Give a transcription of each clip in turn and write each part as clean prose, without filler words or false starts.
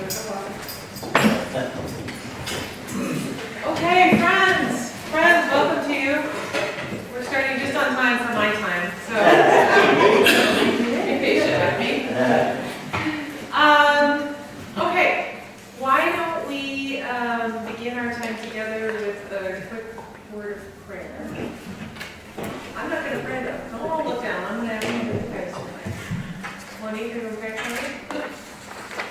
Okay, friends, welcome to you. We're starting just on time for my time, so be patient with me. Okay, why don't we begin our time together with a quick word of prayer. I'm not going to pray though. Don't all look down. I'm going to have you do the prayers tonight. Juanita, you want to pray for me?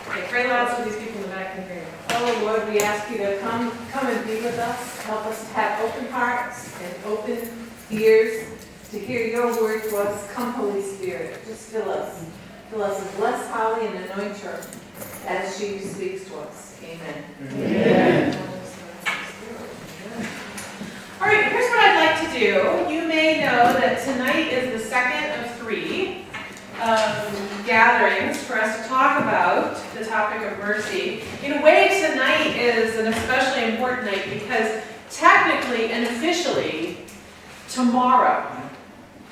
Okay, pray loud so these people in the back can hear you. Oh Lord, we ask you to come and be with us. Help us to have open hearts and open ears to hear your word to us. Come, Holy Spirit, just fill us. Fill us with bless Holly and anoint her as she speaks to us. Amen. Amen. All right, here's what I'd like to do. You may know that tonight is the second of 3 gatherings for us to talk about the topic of mercy. In a way, tonight is an especially important night because technically and officially, tomorrow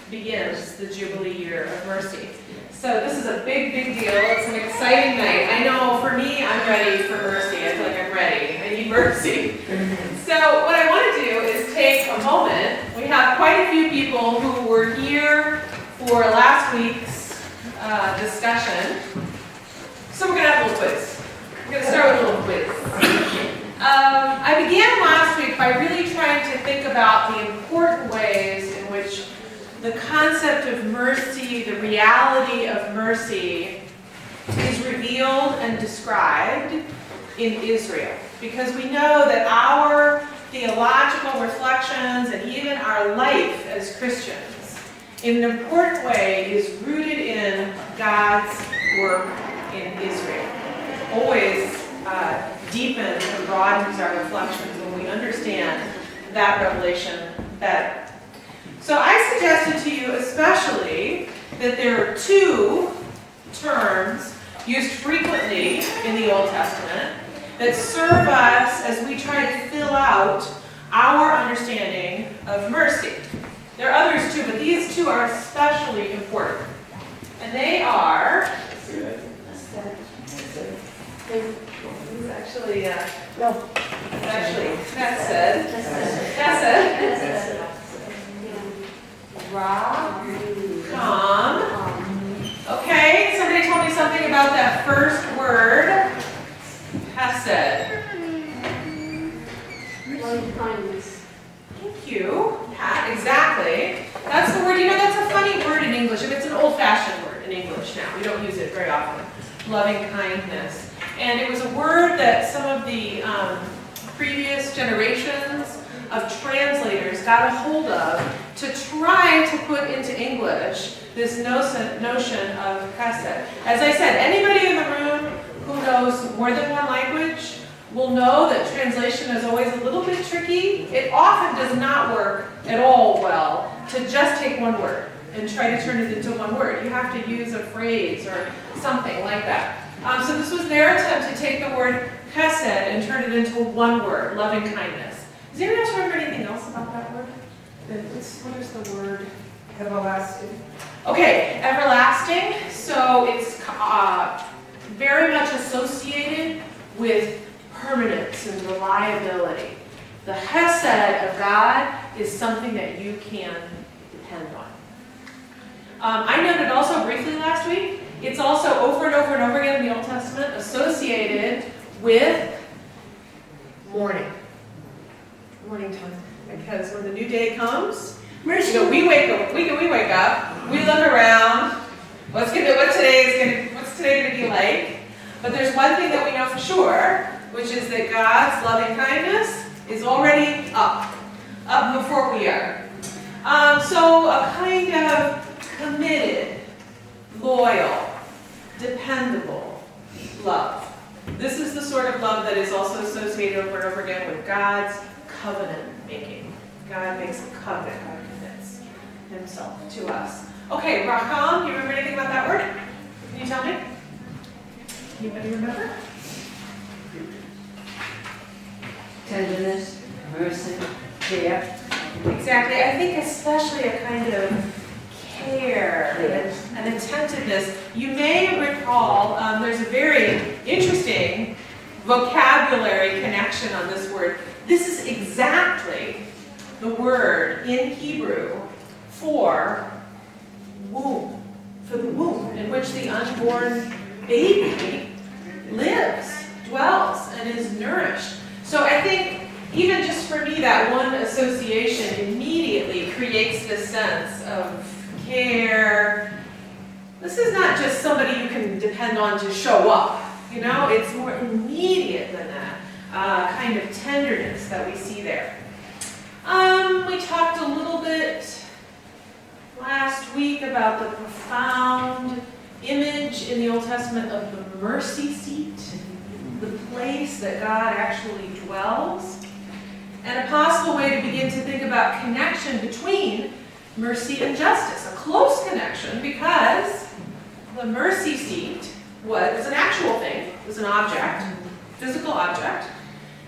begins the Jubilee year of mercy. So this is a big, big deal. It's an exciting night. I know for me, I'm ready for mercy. I feel like I'm ready. I need mercy. So what I want to do is take a moment. We have quite a few people who were here for last week's discussion. So we're going to have a little quiz. We're going to start with a little quiz. I began last week by really trying to think about the important ways in which the concept of mercy, the reality of mercy, is revealed and described in Israel. Because we know that our theological reflections and even our life as Christians, in an important way, is rooted in God's work in Israel. Always deepens and broadens our reflections when we understand that revelation better. So I suggested to you especially that there are 2 terms used frequently in the Old Testament that serve us as we try to fill out our understanding of mercy. There are others too, but these 2 are especially important. And they are, Okay, somebody told me something about that first word, hesed. Loving kindness. Thank you, Pat, exactly. That's the word, that's a funny word in English. It's an old-fashioned word in English now. We don't use it very often. Loving kindness. And it was a word that some of the previous generations of translators got a hold of to try to put into English this notion of chesed. As I said, anybody in the room who knows more than one language will know that translation is always a little bit tricky. It often does not work at all well to just take one word and try to turn it into one word. You have to use a phrase or something like that. So this was their attempt to take the word chesed and turn it into one word, loving kindness. Does anyone else remember anything else about that word? What is the word? Everlasting. Okay, everlasting. So it's very much associated with permanence and reliability. The chesed of God is something that you can depend on. I noted also briefly last week, it's also over and over and over again in the Old Testament associated with morning time. Because when the new day comes, we wake up, we look around, what's today gonna be like? But there's one thing that we know for sure, which is that God's loving kindness is already up before we are. So a kind of committed, loyal, dependable love. This is the sort of love that is also associated over and over again with God's covenant making. God makes a covenant. God commits himself to us. Okay, Racham, do you remember anything about that word? Can you tell me? Anybody remember? Tenderness, mercy, care. Exactly. I think especially a kind of care and attentiveness. You may recall there's a very interesting vocabulary connection on this word. This is exactly the word in Hebrew for womb, for the womb in which the unborn baby lives, dwells, and is nourished. So I think even just for me, that one association immediately creates this sense of care. This is not just somebody you can depend on to show up, you know, it's more immediate than that, kind of tenderness that we see there. We talked a little bit last week about the profound image in the Old Testament of the mercy seat, the place that God actually dwells, and a possible way to begin to think about connection between mercy and justice, a close connection, because the mercy seat was an actual thing, it was an object, physical object,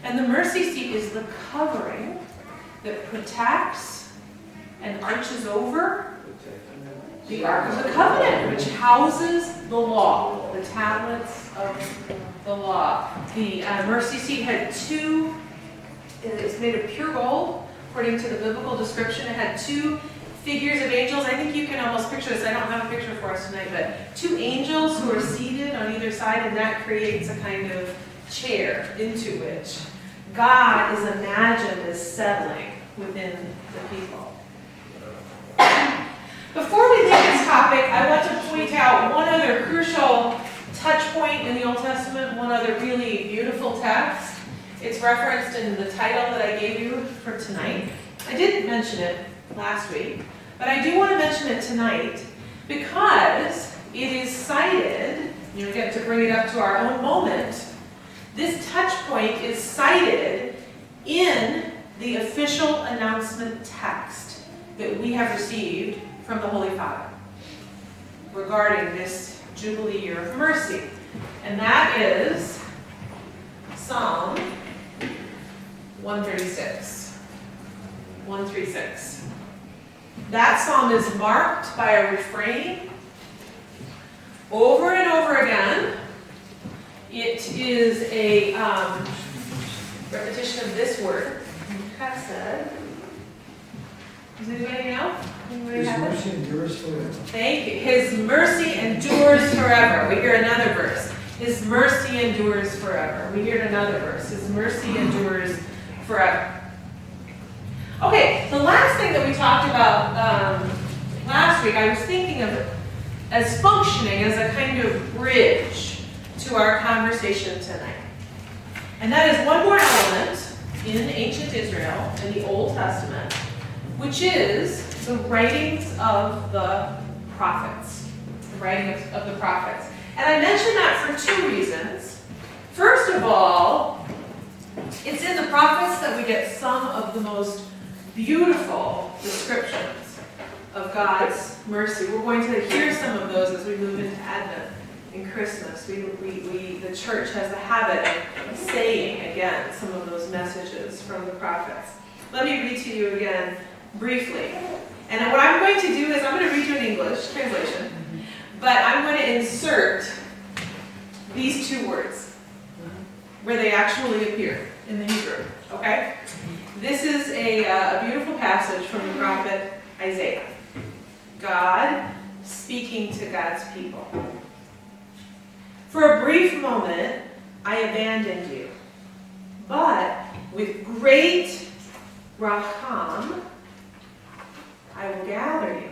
and the mercy seat is the covering that protects and arches over the Ark of the Covenant, which houses the law, the tablets of the law. The mercy seat had two, it's made of pure gold, according to the biblical description. It had two figures of angels. I think you can almost picture this. I don't have a picture for us tonight, but two angels who are seated on either side, and that creates a kind of chair into which God is imagined as settling within the people. Before we leave this topic, I want to point out one other crucial touch point in the Old Testament, one other really beautiful text. It's referenced in the title that I gave you for tonight. I didn't mention it last week, but I do want to mention it tonight because it is cited, you get to bring it up to our own moment. This touch point is cited in the official announcement text that we have received from the Holy Father regarding this Jubilee year of mercy. And that is Psalm 136. 136. That psalm is marked by a refrain over and over again. It is a repetition of this word, chesed. Does anybody know? Anybody have it? His mercy endures forever. Thank you. His mercy endures forever. We hear another verse. His mercy endures forever. We hear another verse. His mercy endures forever. Okay, the last thing that we talked about last week, I was thinking of it as functioning as a kind of bridge to our conversation tonight. And that is one more element in ancient Israel, in the Old Testament, which is the writings of the prophets. The writing of the prophets. And I mention that for two reasons. First of all, it's in the prophets that we get some of the most beautiful descriptions of God's mercy. We're going to hear some of those as we move into Advent and Christmas. The church has a habit of saying again some of those messages from the prophets. Let me read to you again briefly. And what I'm going to do is I'm going to read you an English translation, but I'm going to insert these two words where they actually appear in the Hebrew. Okay? This is a beautiful passage from the prophet Isaiah. God speaking to God's people. For a brief moment, I abandoned you, but with great racham, I will gather you.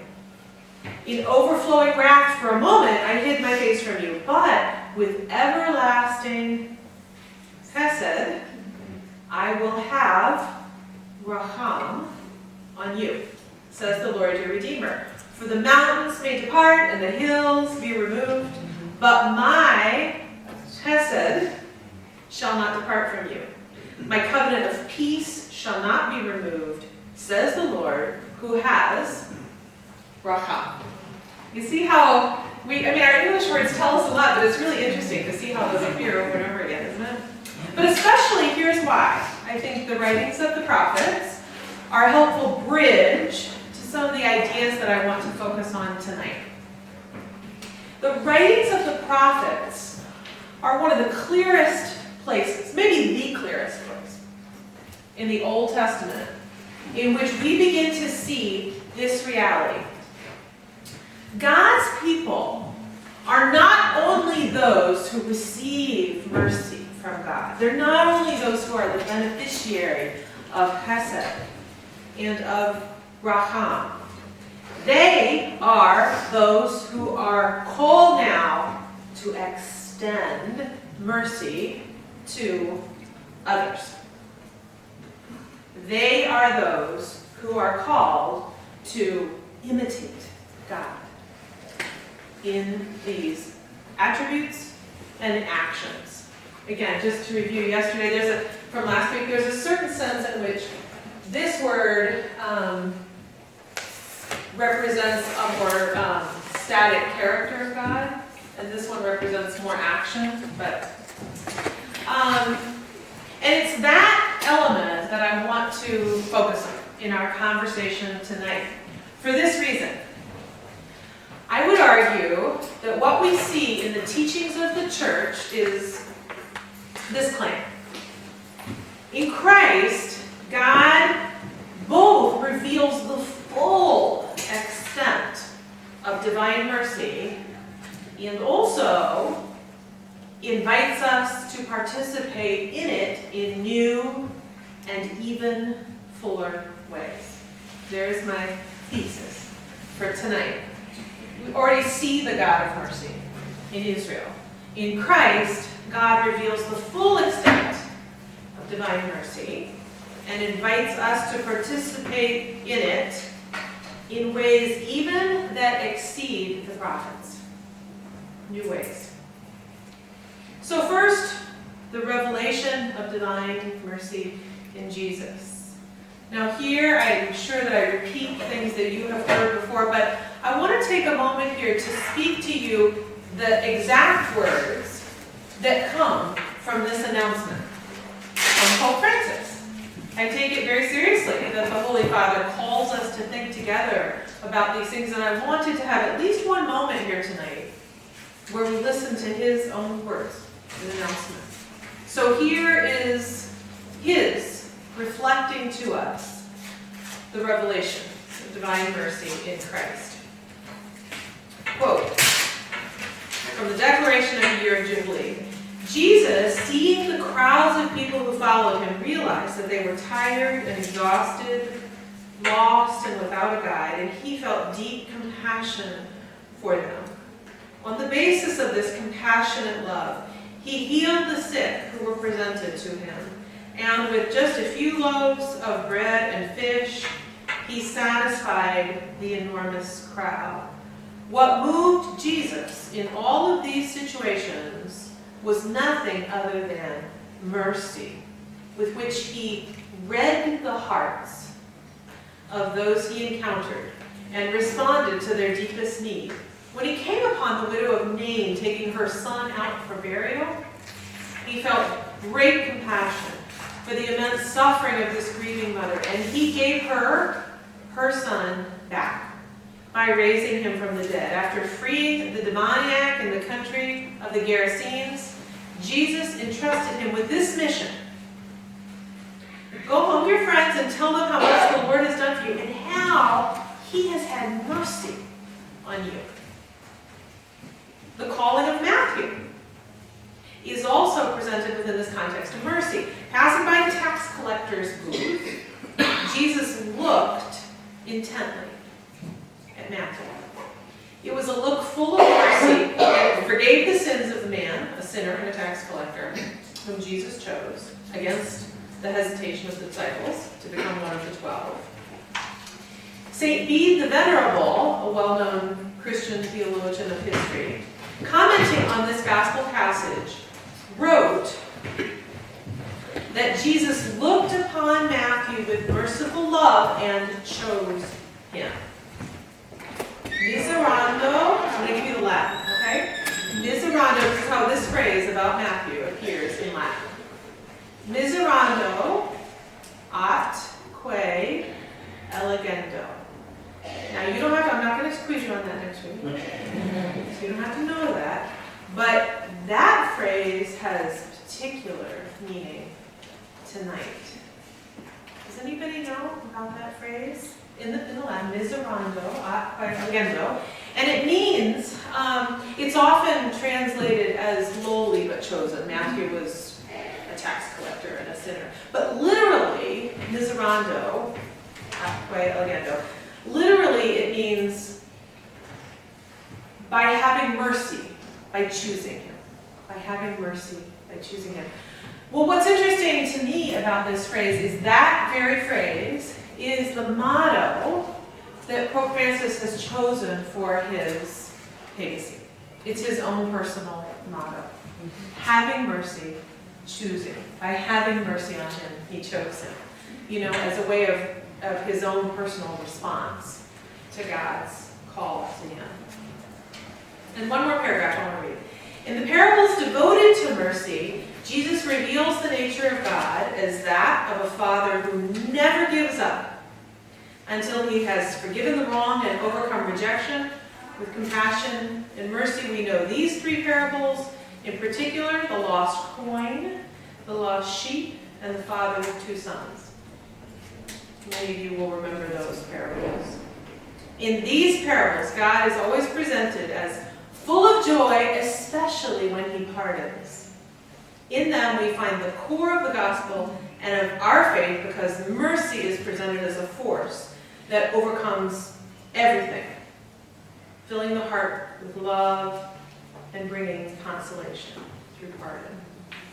In overflowing wrath for a moment, I hid my face from you, but with everlasting chesed, I will have racham on you, says the Lord your Redeemer. For the mountains may depart and the hills be removed, but my chesed shall not depart from you. My covenant of peace shall not be removed, says the Lord, who has racham. You see how our English words tell us a lot, but it's really interesting to see how those appear over and over again, isn't it? But especially, here's why. I think the writings of the prophets are a helpful bridge to some of the ideas that I want to focus on tonight. The writings of the prophets are one of the clearest places, maybe the clearest place, in the Old Testament, in which we begin to see this reality. God's people are not only those who receive mercy from God. They're not only those who are the beneficiary of Hesed and of Raham. They are those who are called now to extend mercy to others. They are those who are called to imitate God in these attributes and actions. Again, just to review yesterday, from last week, there's a certain sense in which this word represents a more static character of God, and this one represents more action. And it's that element that I want to focus on in our conversation tonight. For this reason, I would argue that what we see in the teachings of the church is this claim. In Christ, God both reveals the full extent of divine mercy and also invites us to participate in it in new and even fuller ways. There's my thesis for tonight. We already see the God of mercy in Israel. In Christ, God reveals the full extent of divine mercy and invites us to participate in it in ways even that exceed the prophets. New ways. So first, the revelation of divine mercy in Jesus. Now here, I'm sure that I repeat things that you have heard before, but I want to take a moment here to speak to you the exact words that come from this announcement from Pope Francis. I take it very seriously that the Holy Father calls us to think together about these things, and I wanted to have at least one moment here tonight where we listen to his own words. An announcement. So here is his reflecting to us the revelation of divine mercy in Christ. Quote, from the Declaration of the Year of Jubilee, Jesus, seeing the crowds of people who followed him, realized that they were tired and exhausted, lost and without a guide, and he felt deep compassion for them. On the basis of this compassionate love, he healed the sick who were presented to him, and with just a few loaves of bread and fish, he satisfied the enormous crowd. What moved Jesus in all of these situations was nothing other than mercy, with which he read the hearts of those he encountered and responded to their deepest need. When he came upon the widow of Nain taking her son out for burial, he felt great compassion for the immense suffering of this grieving mother, and he gave her son back by raising him from the dead. After freeing the demoniac in the country of the Gerasenes, Jesus entrusted him with this mission. Go home to your friends and tell them how much the Lord has done for you and how he has had mercy on you. The calling of Matthew is also presented within this context of mercy. Passing by the tax collector's booth, Jesus looked intently at Matthew. It was a look full of mercy and forgave the sins of the man, a sinner and a tax collector, whom Jesus chose against the hesitation of the disciples to become one of the 12. St. Bede the Venerable, a well-known Christian theologian of history, commenting on this gospel passage, wrote that Jesus looked upon Matthew with merciful love and chose him. Miserando, I'm going to give you the Latin, okay? Miserando is how this phrase about Matthew appears in Latin. Miserando atque elegendo. Now, you don't have to, I'm not going to squeeze you on that next week. So you don't have to know that. But that phrase has particular meaning tonight. Does anybody know about that phrase? In the Latin, miserando, agendo. And it means, it's often translated as lowly but chosen. Matthew was a tax collector and a sinner. But literally, miserando, agendo, literally it means by having mercy, by choosing him. By having mercy, by choosing him. Well, what's interesting to me about this phrase is that very phrase is the motto that Pope Francis has chosen for his papacy. It's his own personal motto. Having mercy, choosing. By having mercy on him, he chose him. You know, as a way of his own personal response to God's call to him. And one more paragraph I want to read. In the parables devoted to mercy, Jesus reveals the nature of God as that of a father who never gives up until he has forgiven the wrong and overcome rejection. With compassion and mercy, we know these three parables, in particular, the lost coin, the lost sheep, and the father with two sons. Many of you will remember those parables. In these parables, God is always presented as full of joy, especially when he pardons. In them, we find the core of the gospel and of our faith, because mercy is presented as a force that overcomes everything, filling the heart with love and bringing consolation through pardon.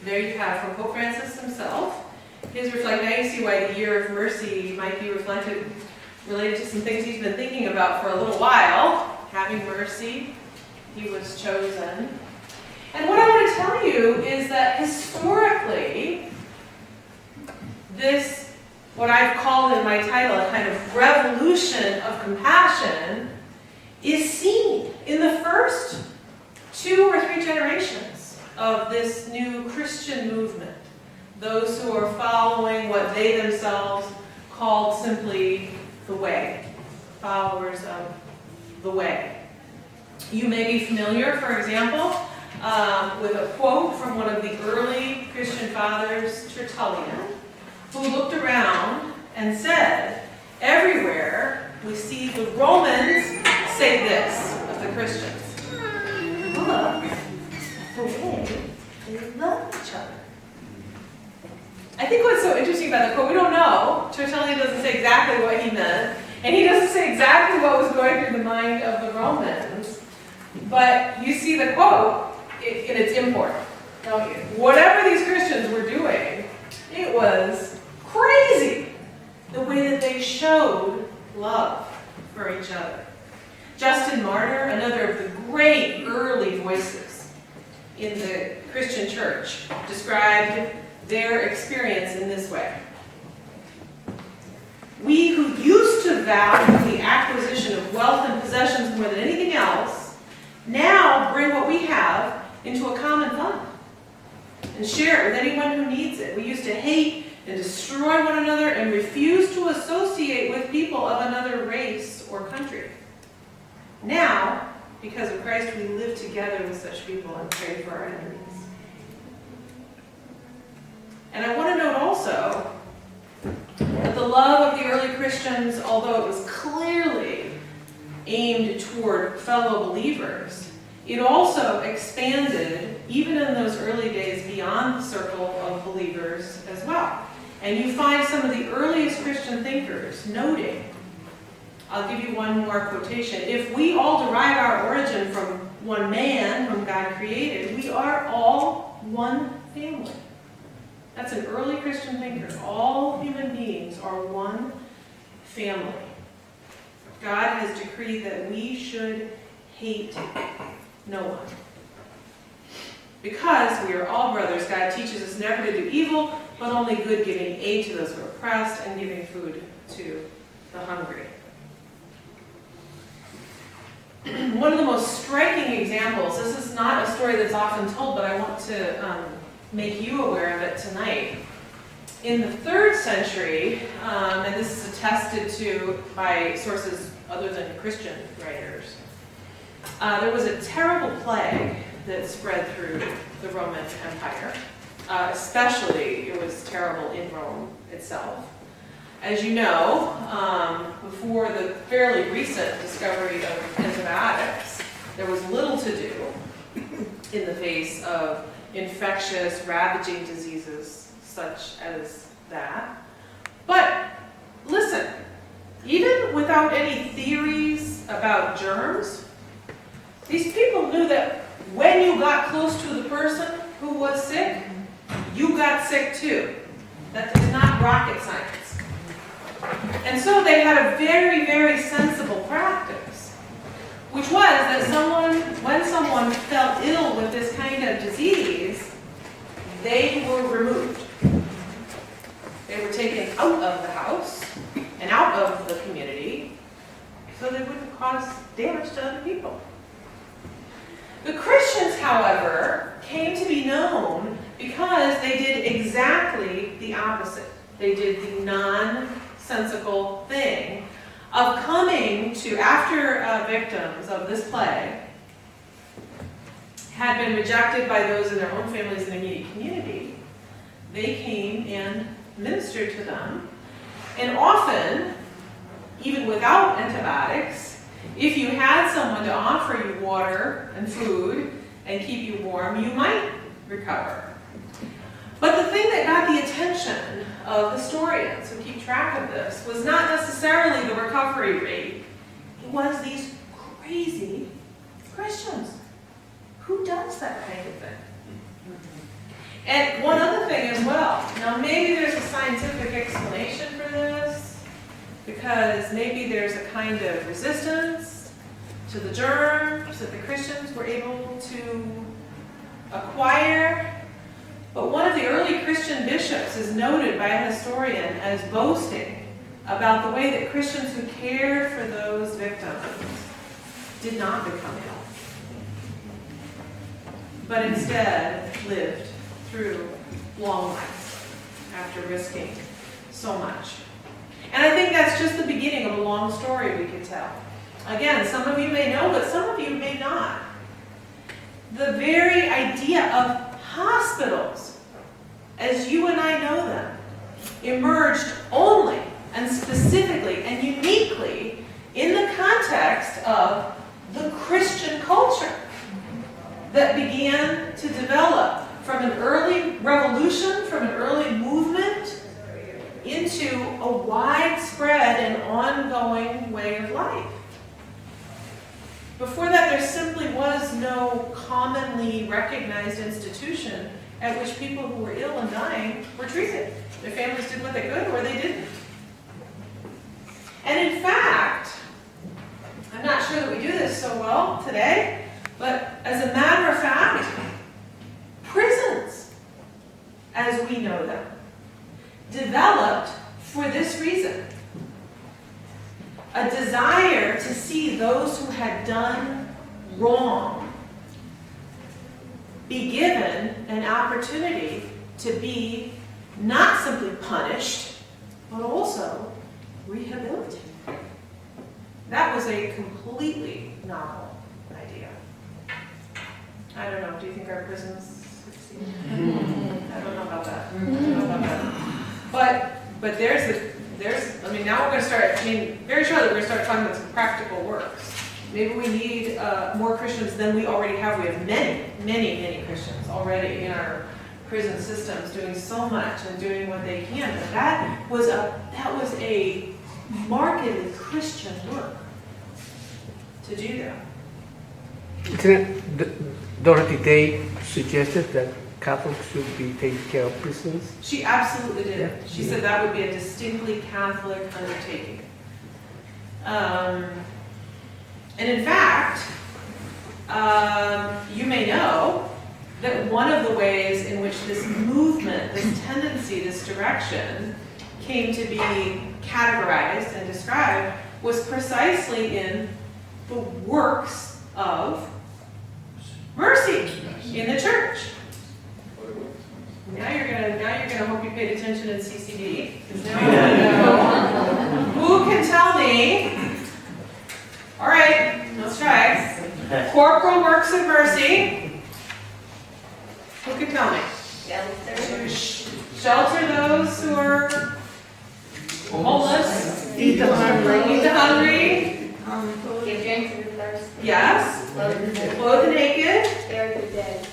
There you have from Pope Francis himself his reflection. Now you see why the year of mercy might be related to some things he's been thinking about for a little while. Having mercy, he was chosen. And what I want to tell you is that historically, this, what I've called in my title, a kind of revolution of compassion, is seen in the first 2 or 3 generations of this new Christian movement. Those who are following what they themselves called simply the way, followers of the way. You may be familiar, for example, with a quote from one of the early Christian fathers, Tertullian, who looked around and said, everywhere we see the Romans say this of the Christians: look at the way they love each other. I think what's so interesting about the quote, we don't know. Tertullian doesn't say exactly what he meant, and he doesn't say exactly what was going through the mind of the Romans, but you see the quote in its import, don't you? Whatever these Christians were doing, it was crazy the way that they showed love for each other. Justin Martyr, another of the great early voices in the Christian church, described their experience in this way: we who used to value the acquisition of wealth and possessions more than anything else, now bring what we have into a common fund and share it with anyone who needs it. We used to hate and destroy one another and refuse to associate with people of another race or country. Now, because of Christ, we live together with such people and pray for our enemies. And I want to note also that the love of the early Christians, although it was clearly aimed toward fellow believers, it also expanded, even in those early days, beyond the circle of believers as well. And you find some of the earliest Christian thinkers noting, I'll give you one more quotation: if we all derive our origin from one man whom God created, we are all one family. That's an early Christian thinker. All human beings are one family. God has decreed that we should hate no one. Because we are all brothers, God teaches us never to do evil, but only good, giving aid to those who are oppressed and giving food to the hungry. One of the most striking examples, this is not a story that's often told, but I want to make you aware of it tonight. In the 3rd century, and this is attested to by sources other than Christian writers, there was a terrible plague that spread through the Roman Empire. Especially, it was terrible in Rome itself. As you know, before the fairly recent discovery of antibiotics, there was little to do in the face of infectious, ravaging diseases such as that. But listen, even without any theories about germs, these people knew that when you got close to the person who was sick, you got sick too. That is not rocket science. And so they had a very, very sensible practice, which was that when someone fell ill with this kind of disease, they were removed. They were taken out of the house and out of the community so they wouldn't cause damage to other people. The Christians, however, came to be known because they did exactly the opposite. They did the nonsensical thing of coming to, after victims of this plague had been rejected by those in their own families and immediate community, they came and ministered to them. And often, even without antibiotics, if you had someone to offer you water and food and keep you warm, you might recover. But the thing that got the attention of historians who keep track of this was not necessarily the recovery rate. It was these crazy Christians. Who does that kind of thing? And one other thing as well. Now maybe there's a scientific explanation for this, because maybe there's a kind of resistance to the germs that the Christians were able to acquire. But one of the early Christian bishops is noted by a historian as boasting about the way that Christians who cared for those victims did not become ill, but instead lived through long lives after risking so much. And I think that's just the beginning of a long story we could tell. Again, some of you may know, but some of you may not. The very idea of hospitals, as you and I know them, emerged only and specifically and uniquely in the context of the Christian culture that began to develop from an early revolution, from an early movement, into a widespread and ongoing way of life. Before that, there simply was no commonly recognized institution at which people who were ill and dying were treated. Their families did what they could or they didn't. And in fact, I'm not sure that we do this so well today, but as a matter of fact, prisons, as we know them, developed for this reason. A desire to see those who had done wrong be given an opportunity to be not simply punished, but also rehabilitated. That was a completely novel idea. I don't know, do you think our prisons succeed? I don't know about that. But now we're going to start, very shortly we're going to start talking about some practical works. Maybe we need more Christians than we already have. We have many Christians already in our prison systems doing so much and doing what they can. But that was a markedly Christian work to do that. Dorothy Day suggested that Catholics should be taking care of prisons. She absolutely did. She said that would be a distinctly Catholic undertaking. And in fact, you may know that one of the ways in which this movement, this tendency, this direction came to be categorized and described was precisely in the works of mercy in the church. Now you're gonna hope you paid attention in CCD, because now I want to know. Who can tell me? All right, let's try. Corporal works of mercy. Who can tell me? Shelter those who are homeless. Feed the hungry. Feed the hungry. Give drink to the thirsty. Yes. Clothe the naked. Bury the dead.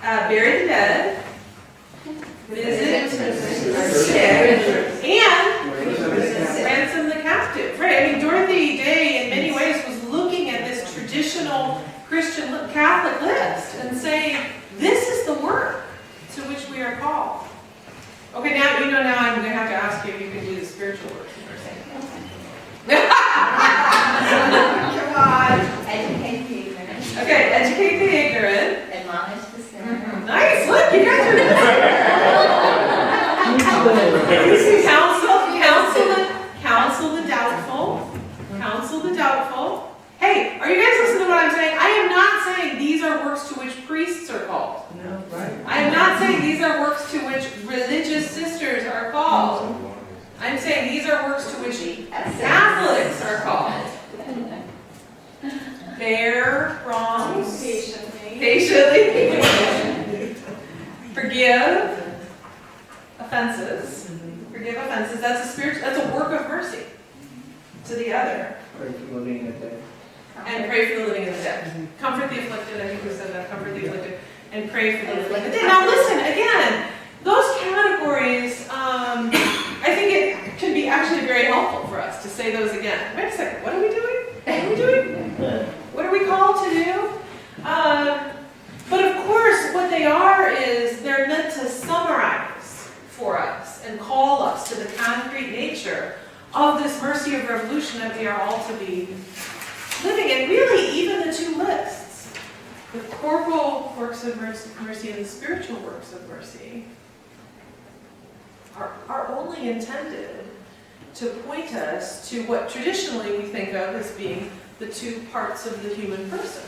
Bury the dead. Visit the sick. And ransom the captive. Right. I mean, Dorothy Day in many ways was looking at this traditional Christian Catholic list and saying, this is the work to which we are called. Okay, now I'm going to have to ask you if you can do the spiritual work. Come on. Educate the ignorant. Okay, educate the ignorant. Admonish the sinner. Nice, look, you guys are counsel the doubtful. Counsel the doubtful. Hey, are you guys listening to what I'm saying? I am not saying these are works to which priests are called. No, right. I am not saying these are works to which religious sisters are called. I'm saying these are works to which Catholics are called. Bear wrongs patiently. Forgive offenses. Forgive offenses. That's a work of mercy to the other. Pray for the living and the dead. And pray for the living and the dead. Comfort the afflicted. I think we said that. Comfort the afflicted. And pray for the living and the dead. Now listen, again, those categories, I think it can be actually very helpful for us to say those again. Wait a second, what are we doing? What are we doing? What are we called to do? But of course, what they are is they're meant to summarize for us and call us to the concrete nature of this mercy of revolution that we are all to be living in. Really, even the two lists, the corporal works of mercy and the spiritual works of mercy, are only intended to point us to what traditionally we think of as being the two parts of the human person,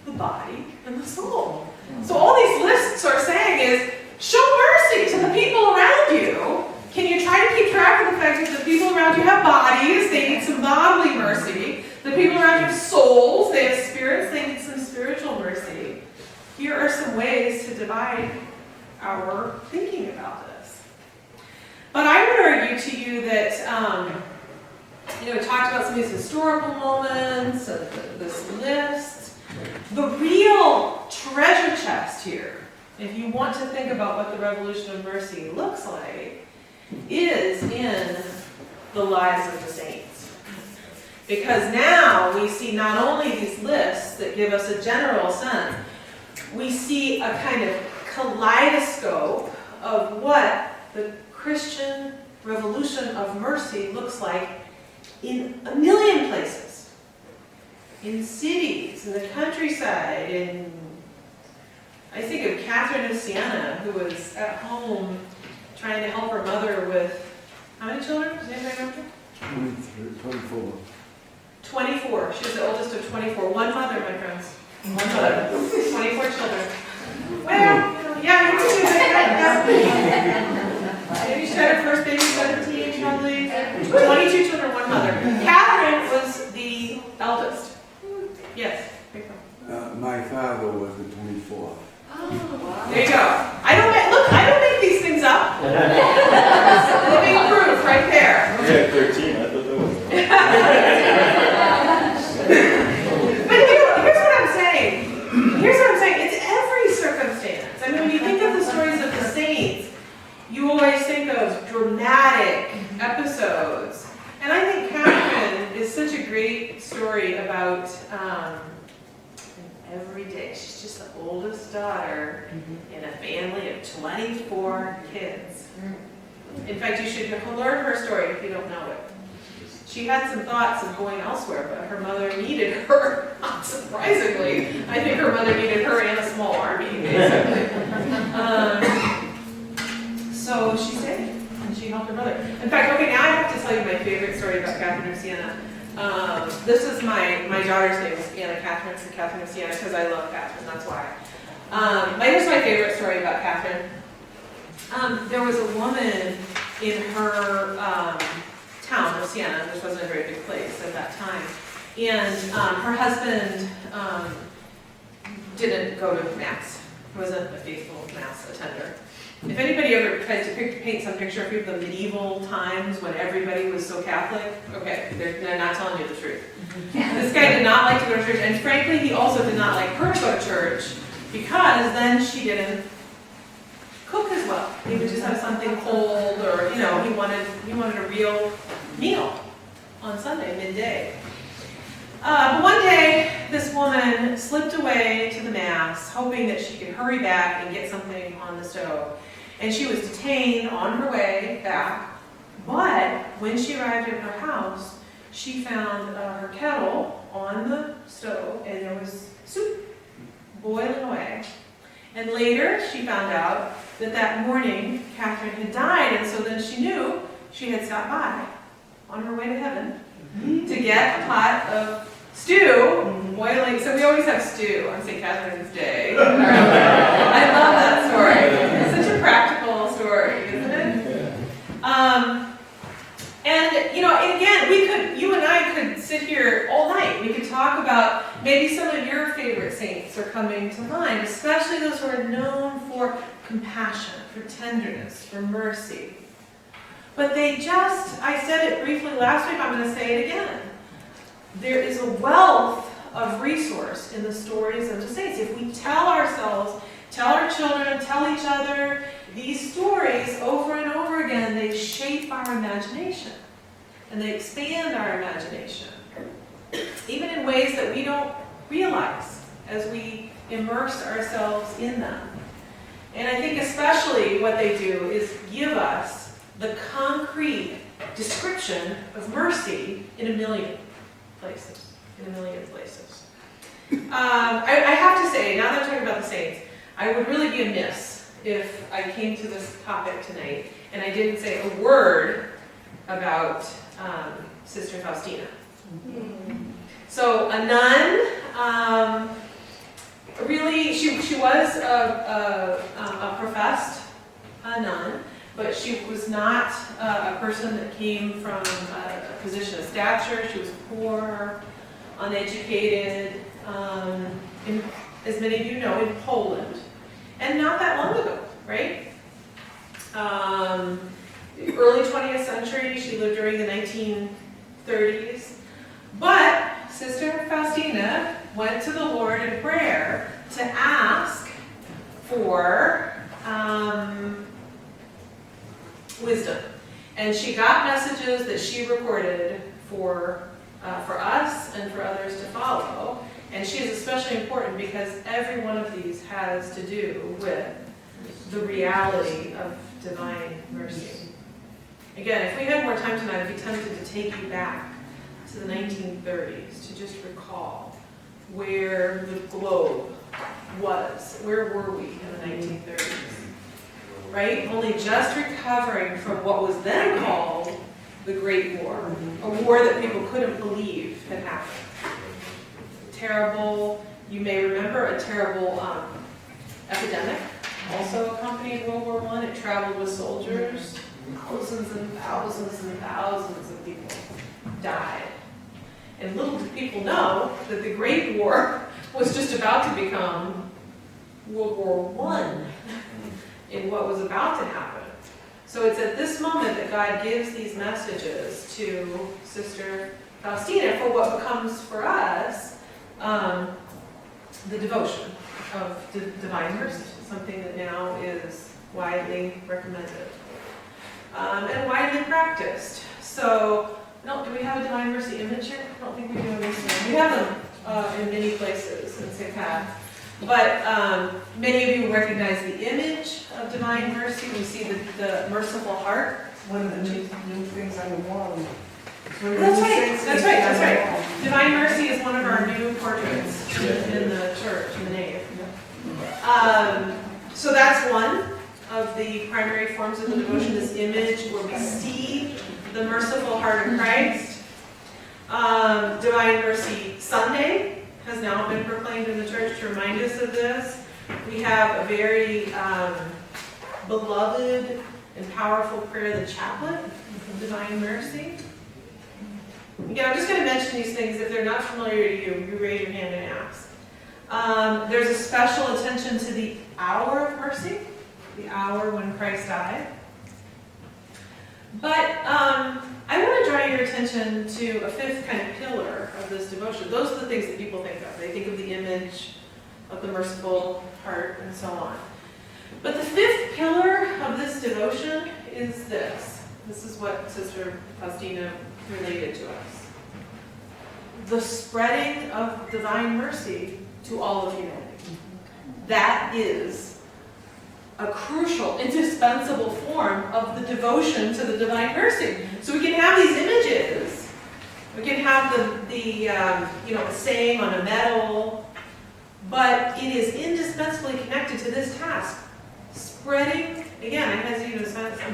the body and the soul. So all these lists are saying is, show mercy to the people around you. Can you try to keep track of the fact that the people around you have bodies, they need some bodily mercy. The people around you have souls, they have spirits, they need some spiritual mercy. Here are some ways to divide our thinking about this. But I would argue to you that, we talked about some of these historical moments, this list. The real treasure chest here, if you want to think about what the Revolution of Mercy looks like, is in the lives of the saints. Because now we see not only these lists that give us a general sense, we see a kind of kaleidoscope of what the Christian revolution of mercy looks like in a million places. In cities, in the countryside, I think of Catherine of Siena, who was at home trying to help her mother with, how many children? Does anybody remember? 24. 24. She was the oldest of 24. One mother, my friends. One mother. 24 children. Well, yeah, you can do that. Maybe she had her first baby 17, probably. 22 children, one mother. Catherine was the eldest. Yes. My father was the 24th. There you go. I don't make these things up. Living proof right there. Yeah, 13. I thought that was. But here's what I'm saying. It's every circumstance. I mean, when you think of the stories of the saints, you always think of dramatic episodes. And I think Catherine is such a great story about every day. She's just the oldest daughter in a family of 24 kids. In fact, you should learn her story if you don't know it. She had some thoughts of going elsewhere, but her mother needed her, not surprisingly. I think her mother needed her and a small army, basically. So she stayed, and she helped her mother. In fact, okay, now I have to tell you my favorite story about Catherine of Siena. This is my daughter's name is Anna Catherine, so Catherine of Siena, because I love Catherine, that's why. Here's my favorite story about Catherine. There was a woman in her town of Siena, which wasn't a very big place at that time, and her husband didn't go to Mass, wasn't a faithful Mass attender. If anybody ever tries to paint some picture of people in the medieval times when everybody was so Catholic, okay, they're not telling you the truth. This guy did not like to go to church, and frankly, he also did not like her to go to church because then she didn't cook as well. He would just have something cold, or he wanted a real meal on Sunday midday. But one day, this woman slipped away to the Mass, hoping that she could hurry back and get something on the stove. And she was detained on her way back, but when she arrived at her house, she found her kettle on the stove, and there was soup boiling away. And later, she found out that morning, Catherine had died, and so then she knew she had stopped by on her way to heaven to get a pot of stew boiling. So we always have stew on St. Catherine's Day. I love that story. It's such a practical story, isn't it? And again, you and I could sit here all night. We could talk about maybe some of your favorite saints are coming to mind, especially those who are known for compassion, for tenderness, for mercy. But I said it briefly last week, I'm going to say it again. There is a wealth of resource in the stories of the saints. If we tell ourselves, tell our children, tell each other these stories over and over again, they shape our imagination. And they expand our imagination. Even in ways that we don't realize as we immerse ourselves in them. And I think especially what they do is give us the concrete description of mercy in a million places. I have to say, now that I'm talking about the saints, I would really be amiss if I came to this topic tonight and I didn't say a word about Sister Faustina. So a nun, really, she was a professed nun, but she was not a person that came from a position of stature. She was poor, uneducated, as many of you know, in Poland. And not that long ago, right? Early 20th century, she lived during the 1930s. But Sister Faustina went to the Lord in prayer to ask for wisdom. And she got messages that she recorded for us and for others to follow. And she is especially important because every one of these has to do with the reality of divine mercy. Again, if we had more time tonight, I'd be tempted to take you back to the 1930s to just recall where the globe was. Where were we in the 1930s? Right? Only just recovering from what was then called the Great War. A war that people couldn't believe had happened. Terrible, you may remember, a terrible epidemic also accompanied World War I. It traveled with soldiers. Thousands and thousands and thousands of people died. And little did people know that the Great War was just about to become World War I in what was about to happen. So it's at this moment that God gives these messages to Sister Faustina for what becomes for us the devotion of divine mercy, something that now is widely recommended and widely practiced. So, do we have a divine mercy image here? I don't think we do in this one. We have them in many places in St. Pat. But many of you recognize the image of divine mercy. We see the merciful heart. One of the new things on the wall. That's right. Divine mercy is one of our new portraits in the church, in the nave. So that's one of the primary forms of the devotion, this image where we see the merciful heart of Christ. Divine Mercy Sunday has now been proclaimed in the church to remind us of this. We have a very beloved and powerful prayer, the Chaplet of Divine Mercy. Again, I'm just going to mention these things. If they're not familiar to you, you raise your hand and ask. There's a special attention to the hour of mercy, the hour when Christ died. But I want to draw your attention to a fifth kind of pillar of this devotion. Those are the things that people think of. They think of the image of the merciful heart and so on. But the fifth pillar of this devotion is this. This is what Sister Faustina related to us. The spreading of divine mercy to all of humanity. That is a crucial, indispensable form of the devotion to the divine mercy. So we can have these images. We can have the saying on a medal, but it is indispensably connected to this task. Spreading, again, I hesitate to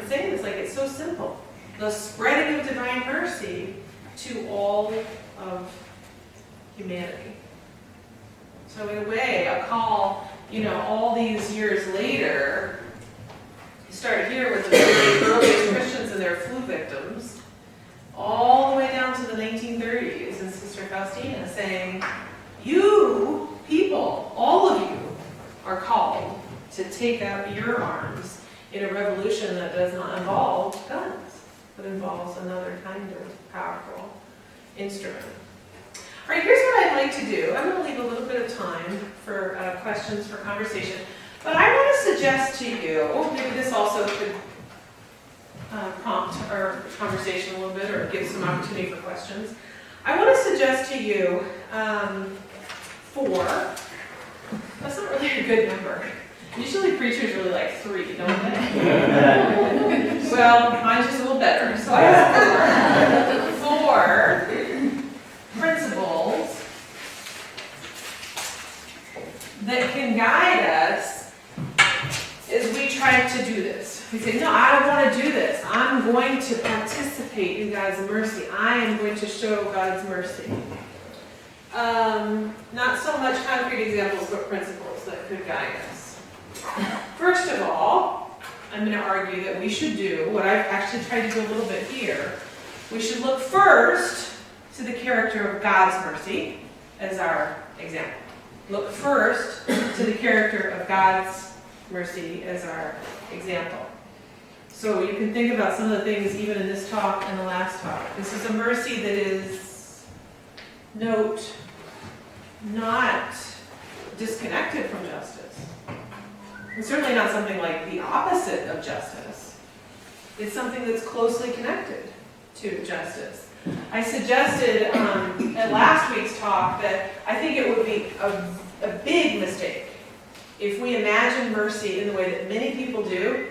saying this, like it's so simple. The spreading of divine mercy to all of humanity. So in a way, a call, all these years later, you start here with the very earliest Christians and their flu victims, all the way down to the 1930s, and Sister Faustina saying, you people, all of you, are called to take up your arms in a revolution that does not involve guns, but involves another kind of powerful instrument. All right, here's what I'd like to do. I'm going to leave a little bit of time for questions, for conversation. But I want to suggest to you, maybe this also could prompt our conversation a little bit or give some opportunity for questions. I want to suggest to you 4. That's not really a good number. Usually preachers really like 3, don't they? Well, mine's just a little better. So I have 4 principles that can guide us as we try to do this. We say, no, I don't want to do this. I'm going to participate in God's mercy. I am going to show God's mercy. Not so much concrete examples, but principles that could guide us. First of all, I'm going to argue that we should do what I've actually tried to do a little bit here. We should look first to the character of God's mercy as our example. Look first to the character of God's mercy as our example. So you can think about some of the things even in this talk and the last talk. This is a mercy that is, note, not disconnected from justice. And certainly not something like the opposite of justice. It's something that's closely connected to justice. I suggested at last week's talk that I think it would be a big mistake if we imagine mercy in the way that many people do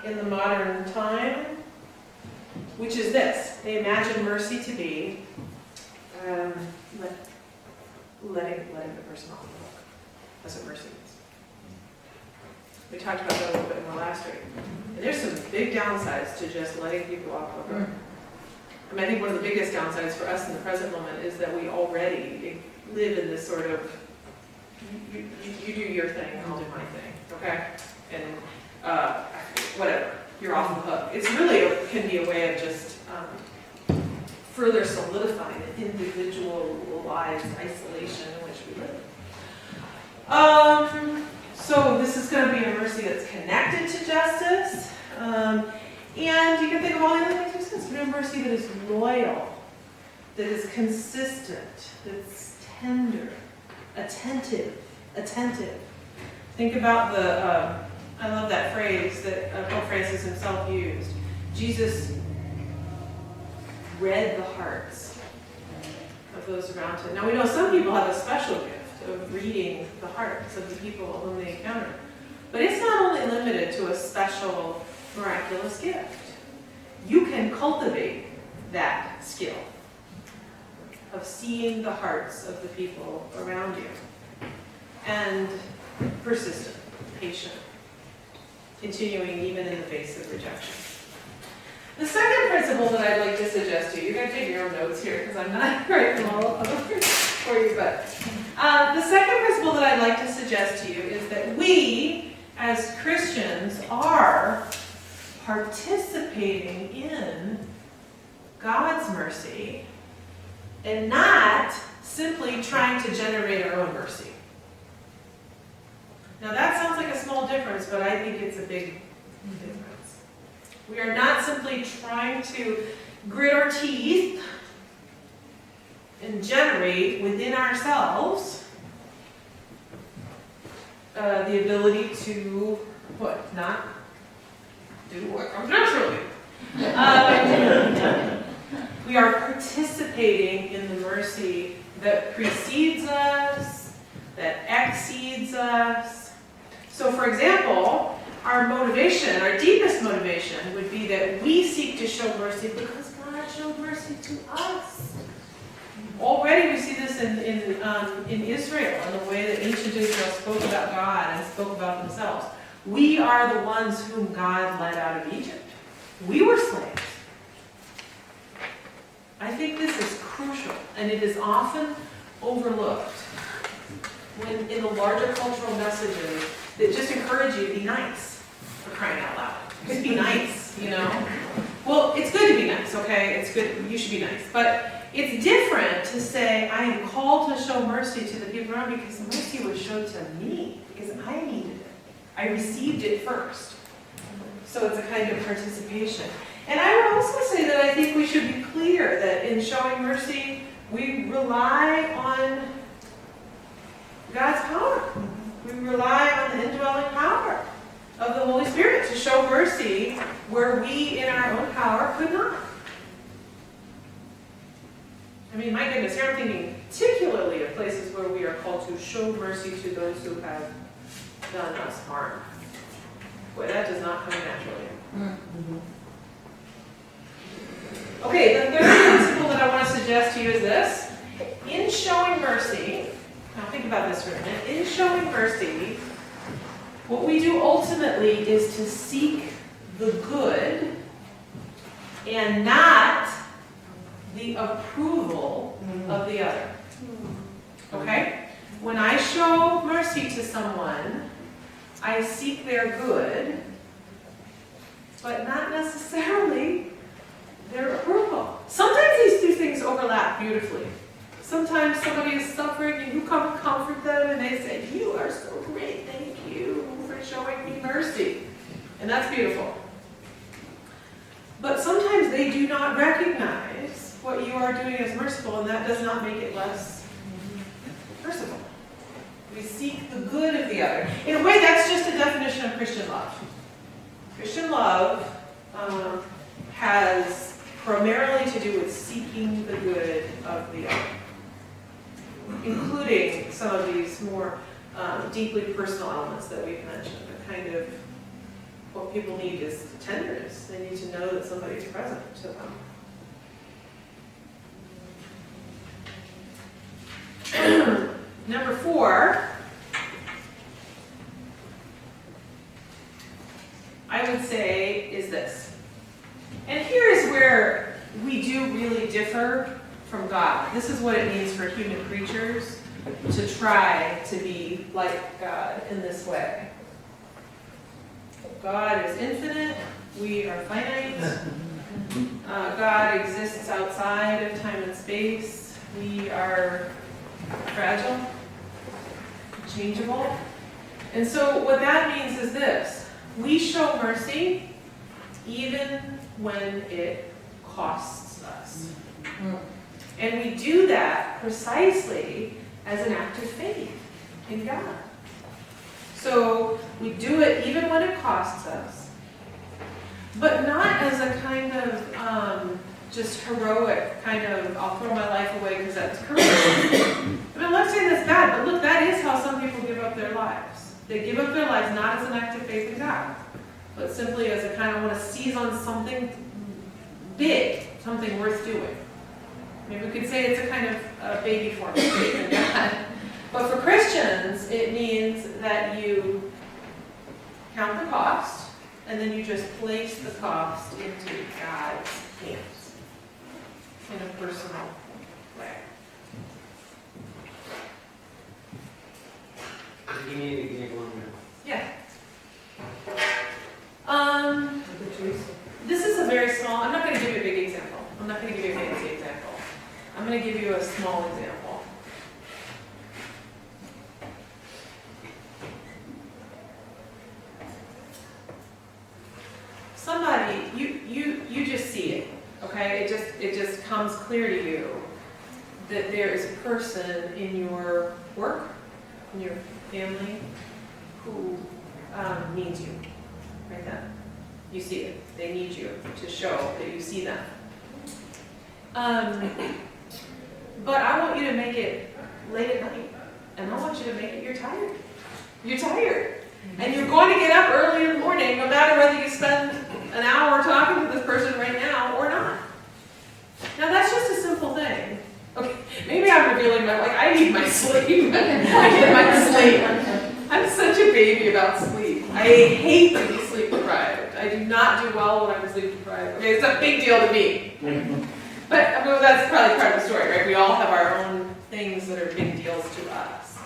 in the modern time, which is this. They imagine mercy to be letting the person off the hook. That's what mercy is. We talked about that a little bit in the last week. And there's some big downsides to just letting people off the hook. I mean, I think one of the biggest downsides for us in the present moment is that we already live in this sort of, you do your thing and I'll do my thing, okay? And whatever, you're off the hook. It's really can be a way of just further solidifying the individualized isolation in which we live. So this is going to be a mercy that's connected to justice. And you can think of all the other things. It's a mercy that is loyal, that is consistent, that's tender, attentive. Think about I love that phrase that Pope Francis himself used. Jesus read the hearts of those around him. Now we know some people have a special gift of reading the hearts of the people whom they encounter. But it's not only limited to a special miraculous gift. You can cultivate that skill of seeing the hearts of the people around you. And persistent, patient, continuing even in the face of rejection. The second principle that I'd like to suggest to you, you're going to take your own notes here because I'm not writing them all up for you, but The second principle that I'd like to suggest to you is that we, as Christians, are participating in God's mercy and not simply trying to generate our own mercy. Now that sounds like a small difference, but I think it's a big difference. We are not simply trying to grit our teeth and generate within ourselves the ability to, what, not do what comes naturally. We are participating in the mercy that precedes us, that exceeds us. So for example, our motivation, our deepest motivation would be that we seek to show mercy because God showed mercy to us. Already we see this in Israel, in the way that ancient Israel spoke about God and spoke about themselves. We are the ones whom God led out of Egypt. We were slaves. I think this is crucial, and it is often overlooked when in the larger cultural messages that just encourage you to be nice, for crying out loud. Just be nice, you know? Well, it's good to be nice, okay? It's good, you should be nice. But it's different to say, I am called to show mercy to the people around me because mercy was shown to me, because I needed it. I received it first. So it's a kind of participation. And I would also say that I think we should be clear that in showing mercy, we rely on God's power. We rely on the indwelling power of the Holy Spirit to show mercy where we in our own power could not. I mean, my goodness, here I'm thinking particularly of places where we are called to show mercy to those who have done us harm. Boy, that does not come naturally. Mm-hmm. Okay, the third principle that I want to suggest to you is this. In showing mercy, now think about this for a minute. In showing mercy, what we do ultimately is to seek the good and not the approval of the other. Okay? When I show mercy to someone, I seek their good, but not necessarily their approval. Sometimes these two things overlap beautifully. Sometimes somebody is suffering and you come and comfort them and they say, you are so great, thank you for showing me mercy. And that's beautiful. But sometimes they do not recognize what you are doing as merciful, and that does not make it less merciful. We seek the good of the other. In a way, that's just a definition of Christian love. Christian love has primarily to do with seeking the good of the other, including some of these more deeply personal elements that we've mentioned. The kind of what people need is tenderness. They need to know that somebody is present to them. Number 4, I would say is this. And here is where we do really differ from God. This is what it means for human creatures to try to be like God in this way. God is infinite, we are finite. God exists outside of time and space. We are fragile, changeable. And so what that means is this. We show mercy even when it costs us. And we do that precisely as an act of faith in God. So we do it even when it costs us, but not as a kind of just heroic kind of, I'll throw my life away because that's courage. I mean, I'm not saying that's bad, but look, that is how some people give up their lives. They give up their lives not as an act of faith in God, but simply as a kind of want to seize on something big, something worth doing. Maybe we could say it's a kind of baby form of faith in God. But for Christians, it means that you count the cost, and then you just place the cost into God's hands in a personal way. give you a small example. Somebody, you just see it, okay? It just comes clear to you that there is a person in your work, in your family, who needs you right then. You see it. They need you to show that you see them. But I want you to make it late at night, and I want you to make it you're tired. You're tired. And you're going to get up early in the morning, no matter whether you spend an hour talking to this person right now or not. Now that's just a simple thing. Okay, maybe I'm revealing I need my sleep. I need my sleep. I'm such a baby about sleep. I hate to be sleep deprived. I do not do well when I'm sleep deprived. Okay, it's a big deal to me. But I mean, that's probably part of the story, right? We all have our own things that are big deals to us.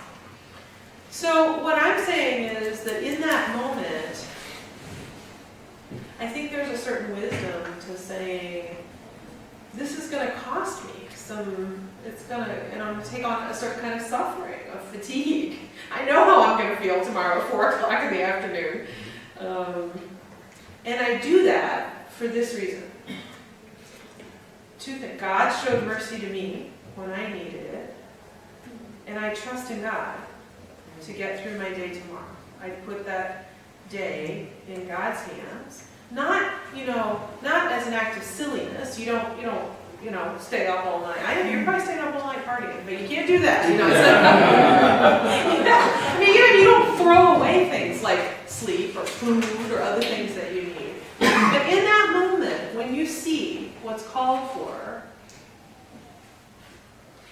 So what I'm saying is that in that moment, I think there's a certain wisdom to saying, this is going to cost me and I'm going to take on a certain kind of suffering, of fatigue. I know how I'm going to feel tomorrow at 4 o'clock in the afternoon. And I do that for this reason. Two things. God showed mercy to me when I needed it, and I trust in God to get through my day tomorrow. I put that day in God's hands. Not as an act of silliness. You don't stay up all night. I know you're probably staying up all night partying, but you can't do that. I mean, you don't throw away things like sleep or food or other things that you need. But in that moment, when you see what's called for,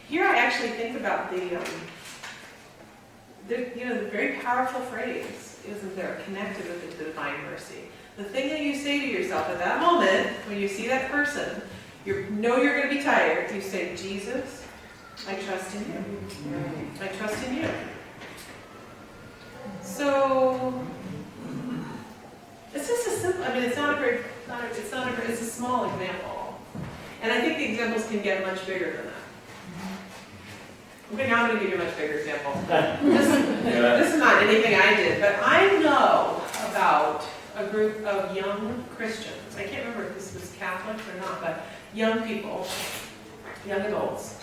here I actually think about the very powerful phrase, isn't there, connected with the divine mercy. The thing that you say to yourself at that moment, when you see that person, you know you're going to be tired, you say, Jesus, I trust in you. I trust in you. So, it's just a simple, it's a small example. And I think the examples can get much bigger than that. Okay, now I'm going to give you a much bigger example. This is not anything I did, but I know about a group of young Christians. I can't remember if this was Catholics or not, but young people, young adults.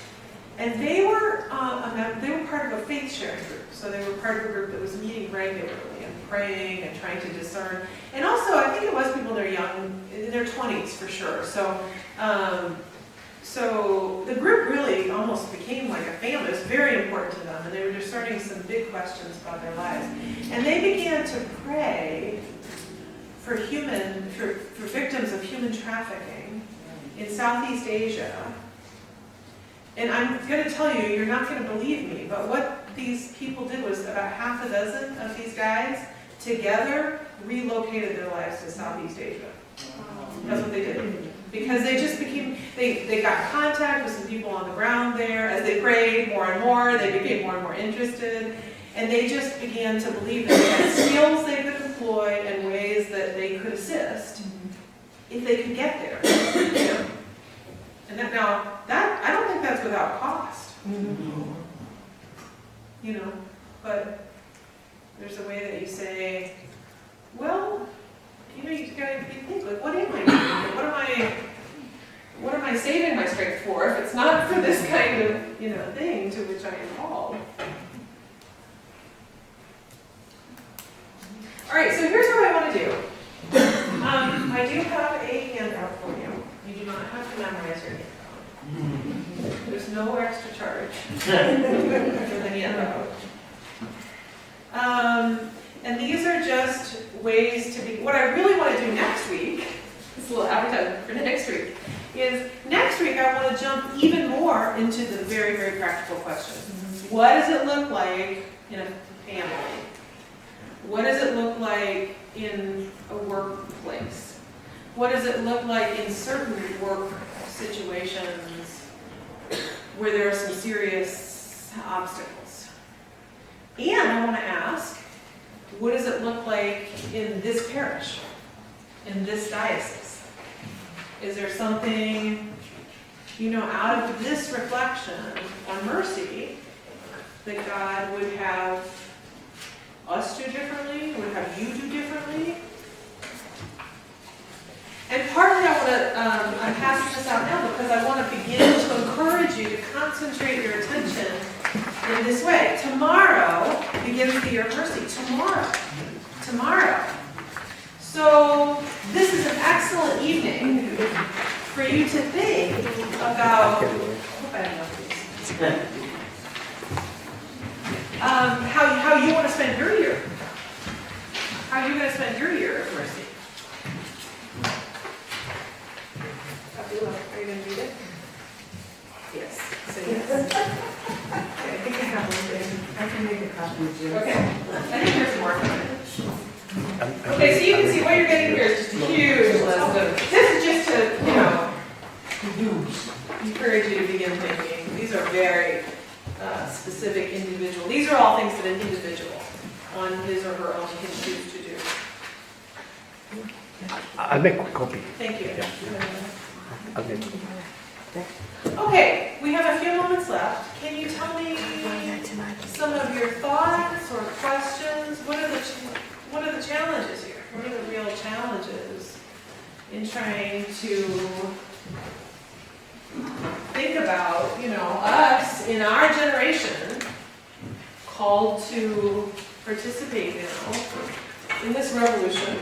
And they were part of a faith-sharing group. So they were part of a group that was meeting regularly and praying and trying to discern. And also, I think it was people that are young, in their 20s for sure. So the group really almost became like a family. It was very important to them, and they were discerning some big questions about their lives. And they began to pray for victims of human trafficking in Southeast Asia. And I'm going to tell you, you're not going to believe me, but what these people did was about half a dozen of these guys together relocated their lives to Southeast Asia. That's what they did. Because they just they got contact with some people on the ground there. As they prayed more and more, they became more and more interested. And they just began to believe that they had skills they could employ and ways that they could assist if they could get there. And that I don't think that's without cost. But there's a way that you say, well, you gotta think, like, what am I doing? What am I saving my strength for if it's not for this kind of thing to which I am called? All right, so here's what I want to do. I do have a handout for you. You do not have to memorize your handout. There's no extra charge for the handout. And these are just ways to be. What I really want to do next week, this little advertisement for next week, is next week I want to jump even more into the very, very practical question. What does it look like in a family? What does it look like in a workplace? What does it look like in certain work situations where there are some serious obstacles? And I want to ask, what does it look like in this parish, in this diocese? Is there something out of this reflection on mercy, that God would have us do differently, would have you do differently. And partly I want to, I'm passing this out now because I want to begin to encourage you to concentrate your attention in this way. Tomorrow begins the year of mercy. Tomorrow. So this is an excellent evening for you to think about, I hope I have enough of these. How you want to spend your year. How you're going to spend your year of mercy. Are you going to read it? Yes. Say yes. I think I have one thing. I can make a copy of yours. Okay. I think there's more coming. Okay, so you can see what you're getting here is just a huge list of, this is just to, encourage you to begin thinking. These are very specific individual. These are all things that an individual on his or her own can choose to do. I'll make a copy. Thank you. I'll make. Okay, we have a few moments left. Can you tell me some of your thoughts or questions? What are the challenges here? What are the real challenges in trying to think about, us in our generation called to participate now in this revolution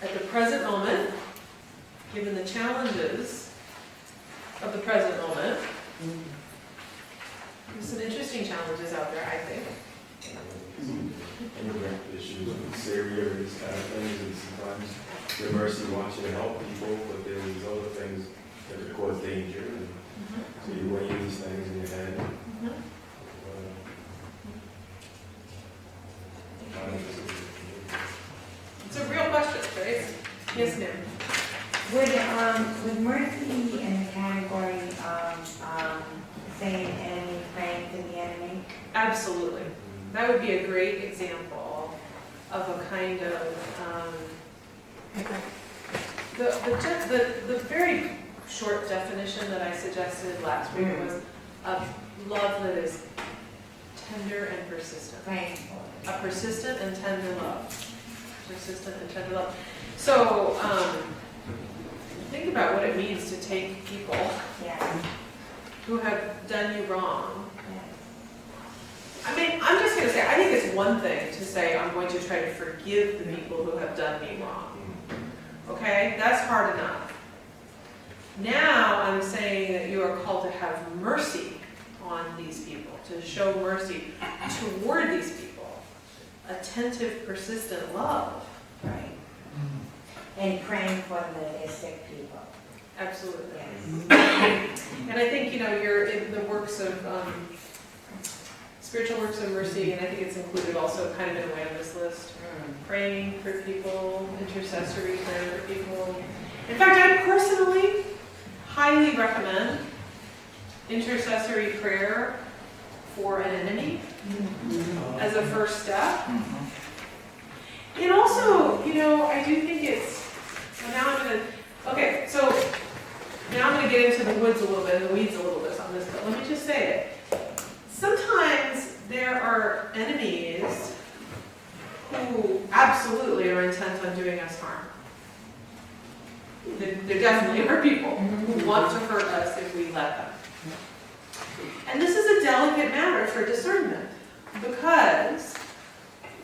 at the present moment, given the challenges of the present moment. There's some interesting challenges out there, I think. And issues with Syria, these kind of things, and sometimes your mercy wants you to help people, but there's these other things that could cause danger, and so you weigh these things in your head. It's a real question, right? Yes, ma'am. Would mercy in the category of saying enemy, praying to the enemy? Absolutely. That would be a great example of a kind of, the very short definition that I suggested last week was of love that is tender and persistent. Praying for A persistent and tender love. Persistent and tender love. So, think about what it means to take people it. Yeah. who have done you wrong. Yes. I mean, I'm just going to say, I think it's one thing to say, I'm going to try to forgive the people who have done me wrong. Okay? That's hard enough. Now, I'm saying that you are called to have mercy on these people, to show mercy toward these people. Attentive, persistent love. Right. And praying for the sick people. Absolutely. Yes. And I think, you're in the works of, spiritual works of mercy, and I think it's included also kind of in a way on this list. Praying for people, intercessory prayer for people. In fact, I personally highly recommend intercessory prayer for an enemy as a first step. And also, I do think it's, now I'm going to get into the woods a little bit, and the weeds a little bit on this, but let me just say it. Sometimes there are enemies who absolutely are intent on doing us harm. There definitely are people who want to hurt us if we let them. And this is a delicate matter for discernment, because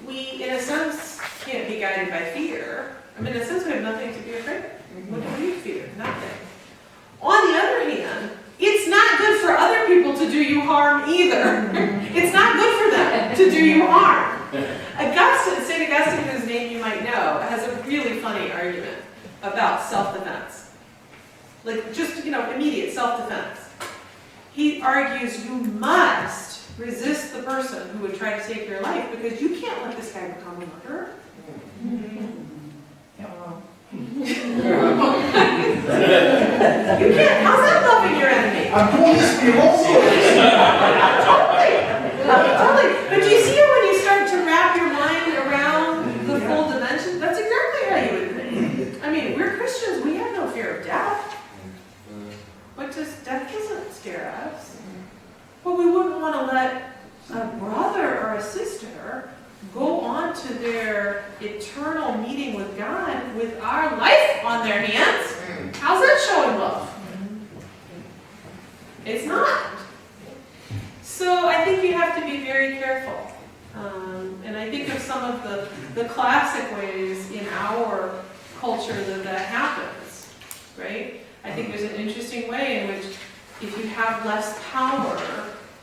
we, in a sense, can't be guided by fear. I mean, in a sense, we have nothing to be afraid of. What do we fear? Nothing. On the other hand, it's not good for other people to do you harm either. It's not good for them to do you harm. St. Augustine, whose name you might know, has a really funny argument about self-defense. Like, just, immediate self-defense. He argues you must resist the person who would try to take your life, because you can't let this guy become a murderer. You can't. How's that loving your enemy? I'm doing this for you also. Totally. But do you see it when you start to wrap your mind around the full dimension? That's exactly how you would think. I mean, we're Christians. We have scare us, but we wouldn't want to let a brother or a sister go on to their eternal meeting with God with our life on their hands. How's that showing love? It's not. So I think you have to be very careful. And I think of some of the classic ways in our culture that happens, right? I think there's an interesting way in which if you have less power,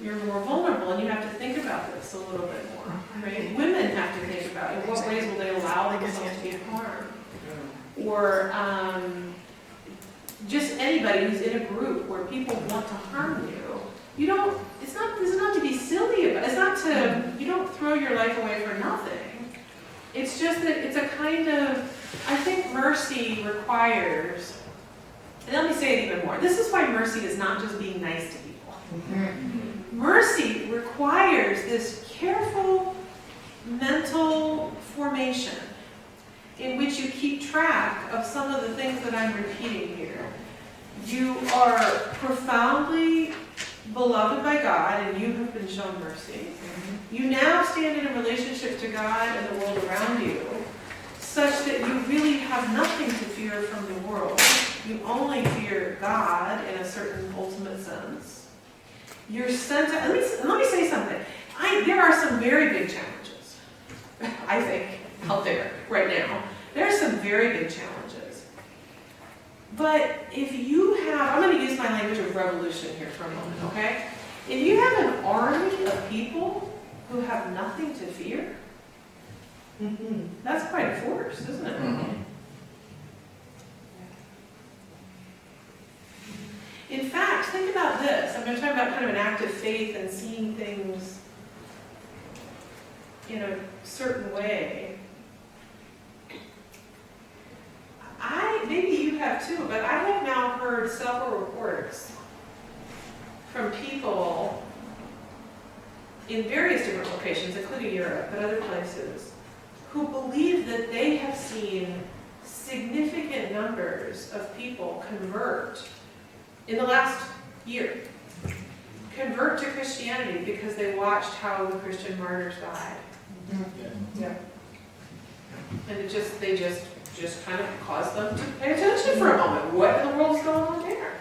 you're more vulnerable, and you have to think about this a little bit more, right? Women have to think about in what ways will they allow themselves to be harmed. Or just anybody who's in a group where people want to harm you. This is not to be silly about, it's not to, you don't throw your life away for nothing. It's just that it's a kind of, I think mercy requires, and let me say it even more, this is why mercy is not just being nice to people. Mercy requires this careful mental formation in which you keep track of some of the things that I'm repeating here. You are profoundly beloved by God, and you have been shown mercy. You now stand in a relationship to God and the world around you, such that you really have nothing to fear from the world. You only fear God in a certain ultimate sense. You're sent to, let me say something. There are some very big challenges, I think, out there right now. There are some very big challenges. But if you have, I'm going to use my language of revolution here for a moment, okay? If you have an army of people who have nothing to fear, that's quite a force, isn't it? In fact, think about this. I'm going to talk about kind of an act of faith and seeing things in a certain way. Maybe you have too, but I have now heard several reports from people in various different locations, including Europe, but other places, who believe that they have seen significant numbers of people convert in the last year, convert to Christianity because they watched how the Christian martyrs died. Yeah. And they just kind of caused them to pay attention for a moment. What in the world is going on there?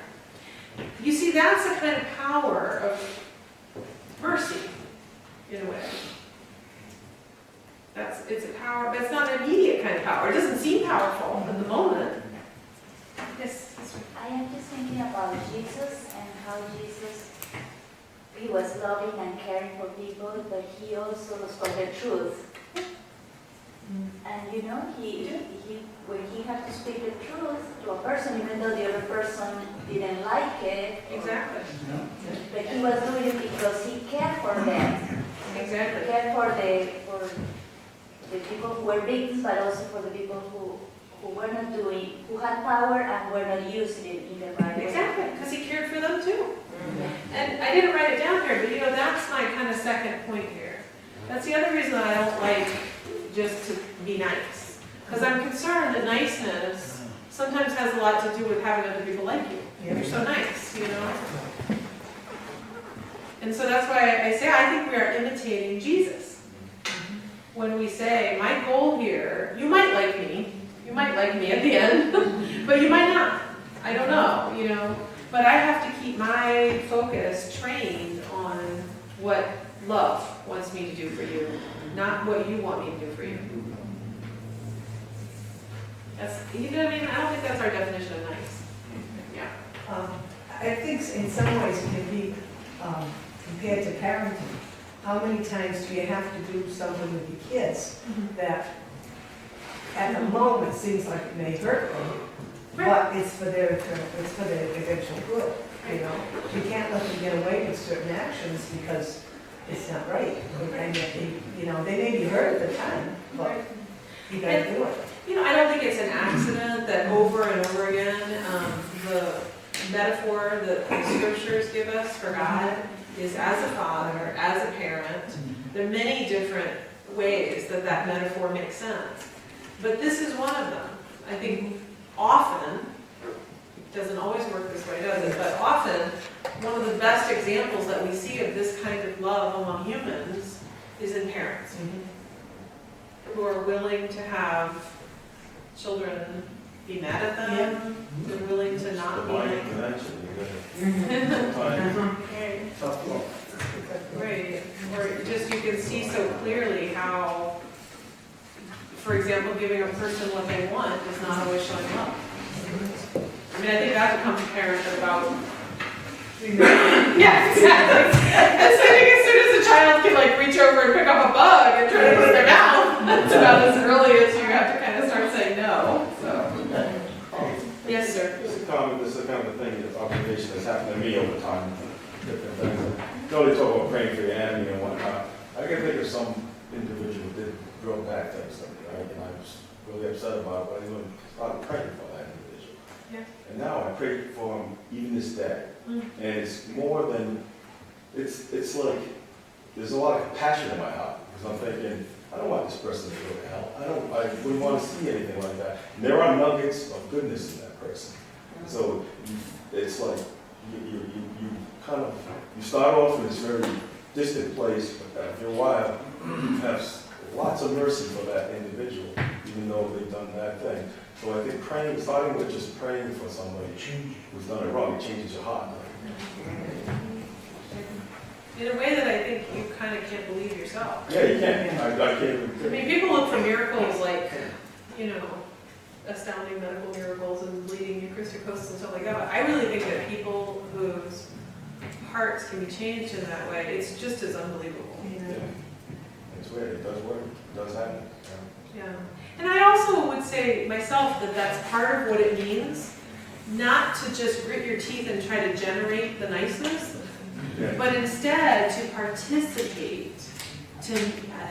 You see, that's a kind of power of mercy, in a way. It's a power, but it's not an immediate kind of power. It doesn't seem powerful at the moment. Yes. I am just thinking about Jesus and how Jesus, he was loving and caring for people, but he also spoke the truth. And when he had to speak the truth to a person, even though the other person didn't like it. Exactly. But he was doing it because he cared for them. Exactly. He cared for the people who were victims, but also for the people who were not doing, who had power and were not using it in the right way. Exactly, because he cared for them too. And I didn't write it down here, but that's my kind of second point here. That's the other reason that I don't like just to be nice. Because I'm concerned that niceness sometimes has a lot to do with having other people like you. You're so nice, And so that's why I say I think we are imitating Jesus. When we say, my goal here, you might like me at the end, but you might not. I don't know, But I have to keep my focus trained on what love wants me to do for you, not what you want me to do for you. That's, I don't think that's our definition of nice. Yeah. I think in some ways it can be compared to parenting. How many times do you have to do something with your kids that at the moment seems like it may hurt them, but it's for their eventual good, You can't let them get away with certain actions because it's not right. And yet they may be hurt at the time, but you gotta do it. I don't think it's an accident that over and over again, the metaphor that the scriptures give us for God is as a father, as a parent. There are many different ways that metaphor makes sense. But this is one of them. I think often, it doesn't always work this way, does it? But often, one of the best examples that we see of this kind of love among humans is in parents who are willing to have children be mad at them. They're willing to not The be mind like, connection, you gotta sometimes Tough love. right, or just you can see so clearly how, for example, giving a person what they want is not always showing love. I mean, I think that becomes apparent about. Yeah, exactly. And so I think as soon as a child can like reach over and pick up a bug and try to put it in their mouth, that's about as early as you have to kind of start saying no. So, yes, sir. This is a kind of a thing, this observation that's happened to me over time. Different things. You know, they talk about praying for your enemy and whatnot. I can think of some individual who did real bad things to me, right? And I was really upset about it, but I even started praying for that individual. Yeah. And now I pray for him even this day. And it's more than, it's like, there's a lot of compassion in my heart. Because I'm thinking, I don't want this person to go to hell. I wouldn't want to see anything like that. And there are nuggets of goodness in that person. So it's like, you kind of, you start off in this very distant place, but after a while, you have lots of mercy for that individual, even though they've done that thing. So I think praying, starting with just praying for somebody who's done it wrong, it changes your heart. In a way that I think you kind of can't believe yourself. Yeah, you can. I can't. I mean, people look for miracles like, you know, astounding medical miracles and bleeding eucharistic hosts and stuff like that. But I really think that people whose hearts can be changed in that way, it's just as unbelievable. Yeah. It's weird. It does work. It does happen. Yeah. And I also would say myself that that's part of what it means, not to just grit your teeth and try to generate the niceness, Yeah. but instead to participate,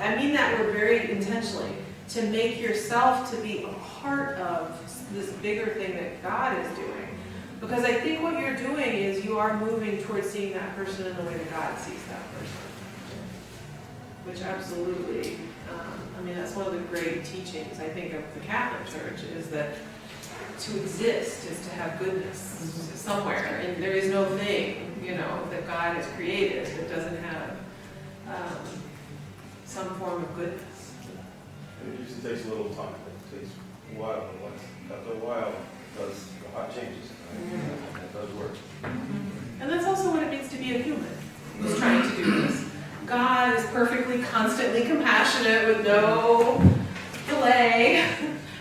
I mean that word very intentionally, to make yourself to be a part of this bigger thing that God is doing. Because I think what you're doing is you are moving towards seeing that person in the way that God sees that person. Which absolutely, I mean, that's one of the great teachings, I think, of the Catholic Church, is that to exist is to have goodness somewhere. And there is no thing, you know, that God has created that doesn't have some form of goodness. And it usually takes a little time. It takes a while. But after a while, the heart changes. Right? It does work. And that's also what it means to be a human who's trying to do this. God is perfectly, constantly compassionate with no delay.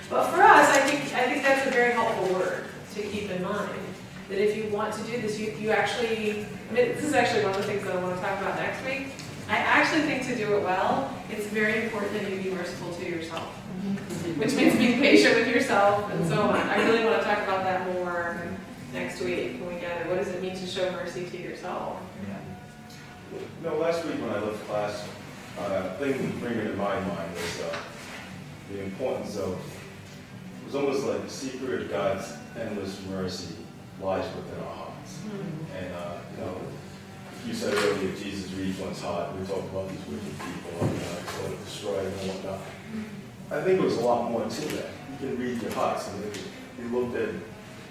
But for us, I think that's a very helpful word to keep in mind. That if you want to do this, you actually, I mean, this is actually one of the things that I want to talk about next week. I actually think to do it well, it's very important that you be merciful to yourself. Which means being patient with yourself and so on. I really want to talk about that more next week when we get it. What does it mean to show mercy to yourself? You know, last week when I left class, the thing bringing to my mind was the importance of, it was almost like the secret of God's endless mercy lies within our hearts. And, you know, you said earlier, Jesus reads one's heart. We talked about these wicked people, sort of destroyed and whatnot. I think there's a lot more to that. You can read your hearts. And he looked at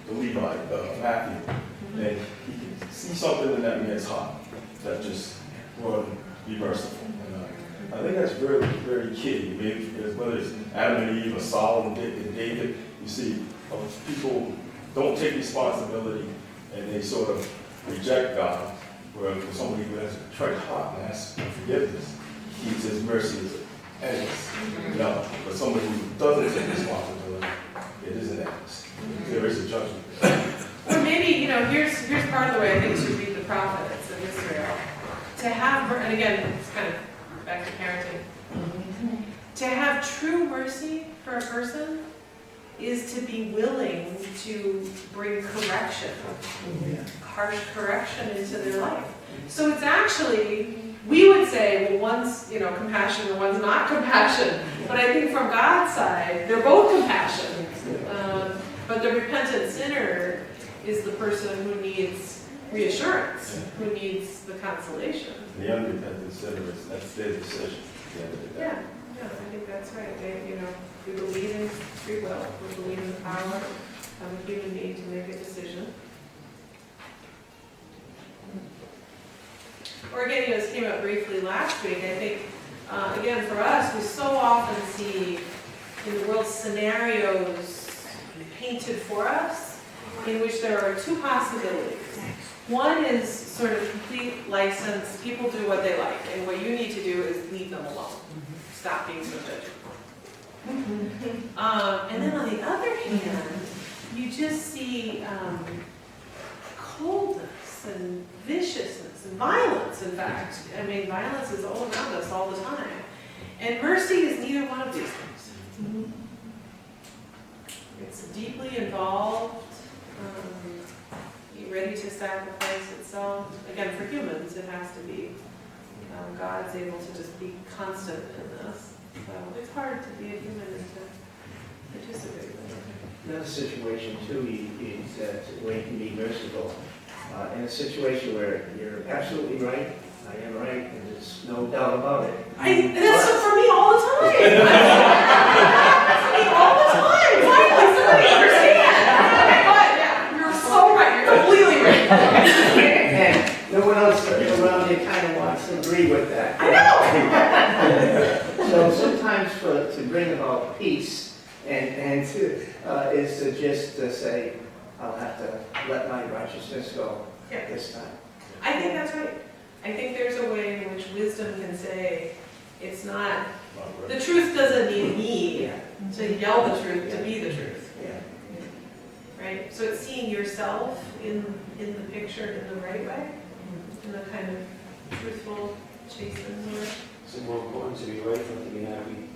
the Levite, Matthew, and he could see something in that man's heart that just would be merciful. And I think that's very, very key. I mean, because whether it's Adam and Eve or Solomon and David, you see people don't take responsibility and they sort of reject God. Where for somebody who has a contrite heart and asks for forgiveness, he says mercy is endless. No, but somebody who doesn't take responsibility, it isn't endless. There is a judgment. Or maybe, you know, here's part of the way I think to read the prophets of Israel. To have, and again, it's kind of back to parenting. To have true mercy for a person is to be willing to bring correction, harsh correction into their life. So it's actually, we would say, well, one's, you know, compassion and one's not compassion. But I think from God's side, they're both compassion. But the repentant sinner is the person who needs reassurance, who needs the consolation. The unrepentant sinner, that's their decision at the end of the day. Yeah, I think that's right. They, you know, we believe in free will. We believe in the power of a human being to make a decision. or again, this came up briefly last week, I think, again, for us, we so often see in the world scenarios painted for us in which there are two possibilities. One is sort of complete license, people do what they like, and what you need to do is leave them alone. Stop being so judgmental. And then on the other hand, you just see coldness and viciousness and violence, in fact. I mean, violence is all around us all the time. And mercy is neither one of these things. It's deeply involved, ready to sacrifice itself. Again, for humans, it has to be. God's able to just be constant in this. So it's hard to be a human and to participate with it. Another situation too, is where you can be merciful. In a situation where you're absolutely right, I am right, and there's no doubt about it. That's for me all the time. That's for me all the time. Finally, somebody understand. But yeah, you're so right. You're completely right. And no one else around here kind of wants to agree with that. I know. So sometimes to bring about peace and to is to just say, I'll have to let my righteousness go this time. I think that's right. I think there's a way in which wisdom can say, it's not, the truth doesn't need me to yell the truth, to be the truth. Right? So it's seeing yourself in the picture in the right way, in the kind of truthful, chastened way. It's more important to be right than to be happy.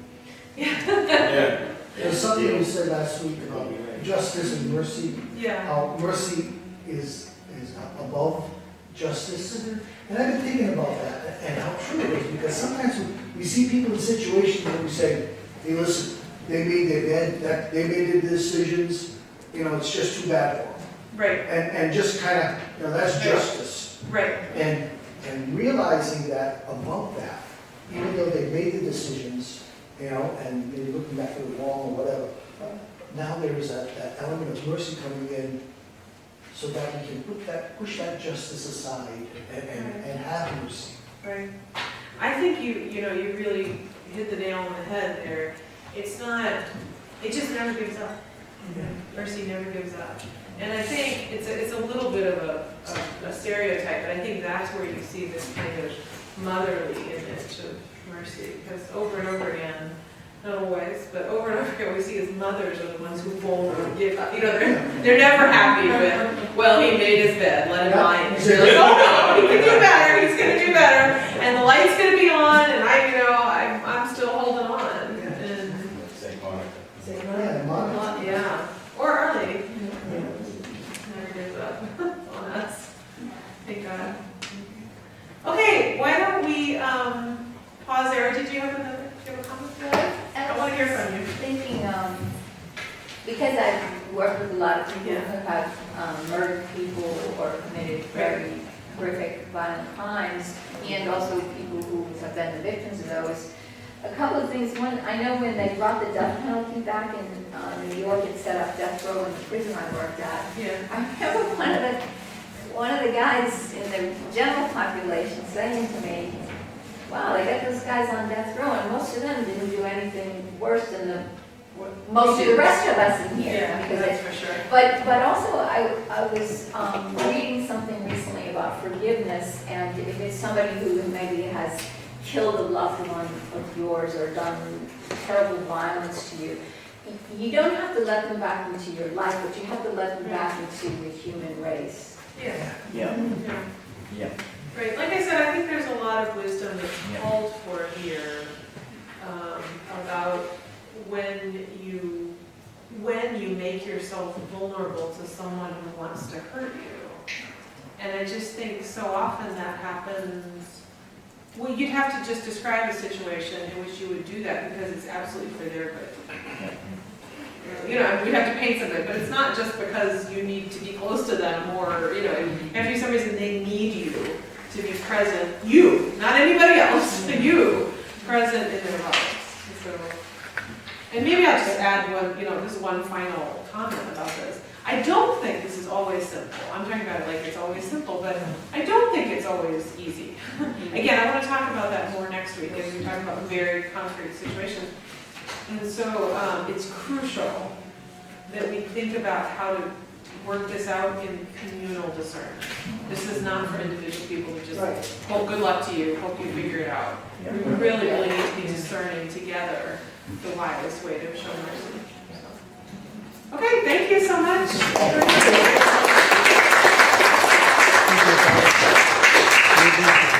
Yeah. There's something you said last week about justice and mercy. Yeah. How mercy is above justice. And I've been thinking about that and how true it is, because sometimes we see people in situations where we say, hey, listen, they made their decisions, it's just too bad for them. Right. And just kind of, that's justice. Right. And realizing that above that, even though they made the decisions, and maybe looking back at the wall or whatever, now there is that element of mercy coming in, so that we can push that justice aside and have mercy. Right. I think you really hit the nail on the head there. It's not, it just never gives up. Mercy never gives up. And I think it's a little bit of a stereotype, but I think that's where you see this kind of motherly image of mercy. Because over and over again, not always, but over and over again, we see as mothers are the ones who won't give up. They're never happy with, well, he made his bed, let him lie. And they're like, oh no, he can do better, he's going to do better, and the light's going to be on, and I'm still holding on. And St. Monica. Yeah, or Our Lady. Never gives up on us. Thank God. Okay, why don't we pause there? Did you have a comment for that? I want to hear from you. Thinking, because I've worked with a lot of people who have murdered people or committed very horrific violent crimes, and also people who have been the victims of those. A couple of things. One, I know when they brought the death penalty back in New York, it set up death row in the prison I worked at. I remember one of the guys in the general population saying to me, wow, they got those guys on death row, and most of them didn't do anything worse than most of the rest of us in here. Yeah, that's for sure. But also, I was reading something recently about forgiveness, and if it's somebody who maybe has killed a loved one of yours or done terrible violence to you, you don't have to let them back into your life, but you have to let them back into the human race. Yeah. Right. Like I said, I think there's a lot of wisdom that's called for here about when you make yourself vulnerable to someone who wants to hurt you. And I just think so often that happens. Well, you'd have to just describe a situation in which you would do that because it's absolutely for their good. We'd have to paint something, but it's not just because you need to be close to them or, you have to be some reason they need you to be present. You, not anybody else, you, present in their lives. And maybe I'll just add one, this one final comment about this. I don't think this is always simple. I'm talking about it like it's always simple, but I don't think it's always easy. Again, I want to talk about that more next week as we talk about very concrete situations. And so it's crucial that we think about how to work this out in communal discernment. This is not for individual people to just, well, good luck to you, hope you figure it out. We really, really need to be discerning together the widest way to show mercy. Okay, thank you so much. Thank you.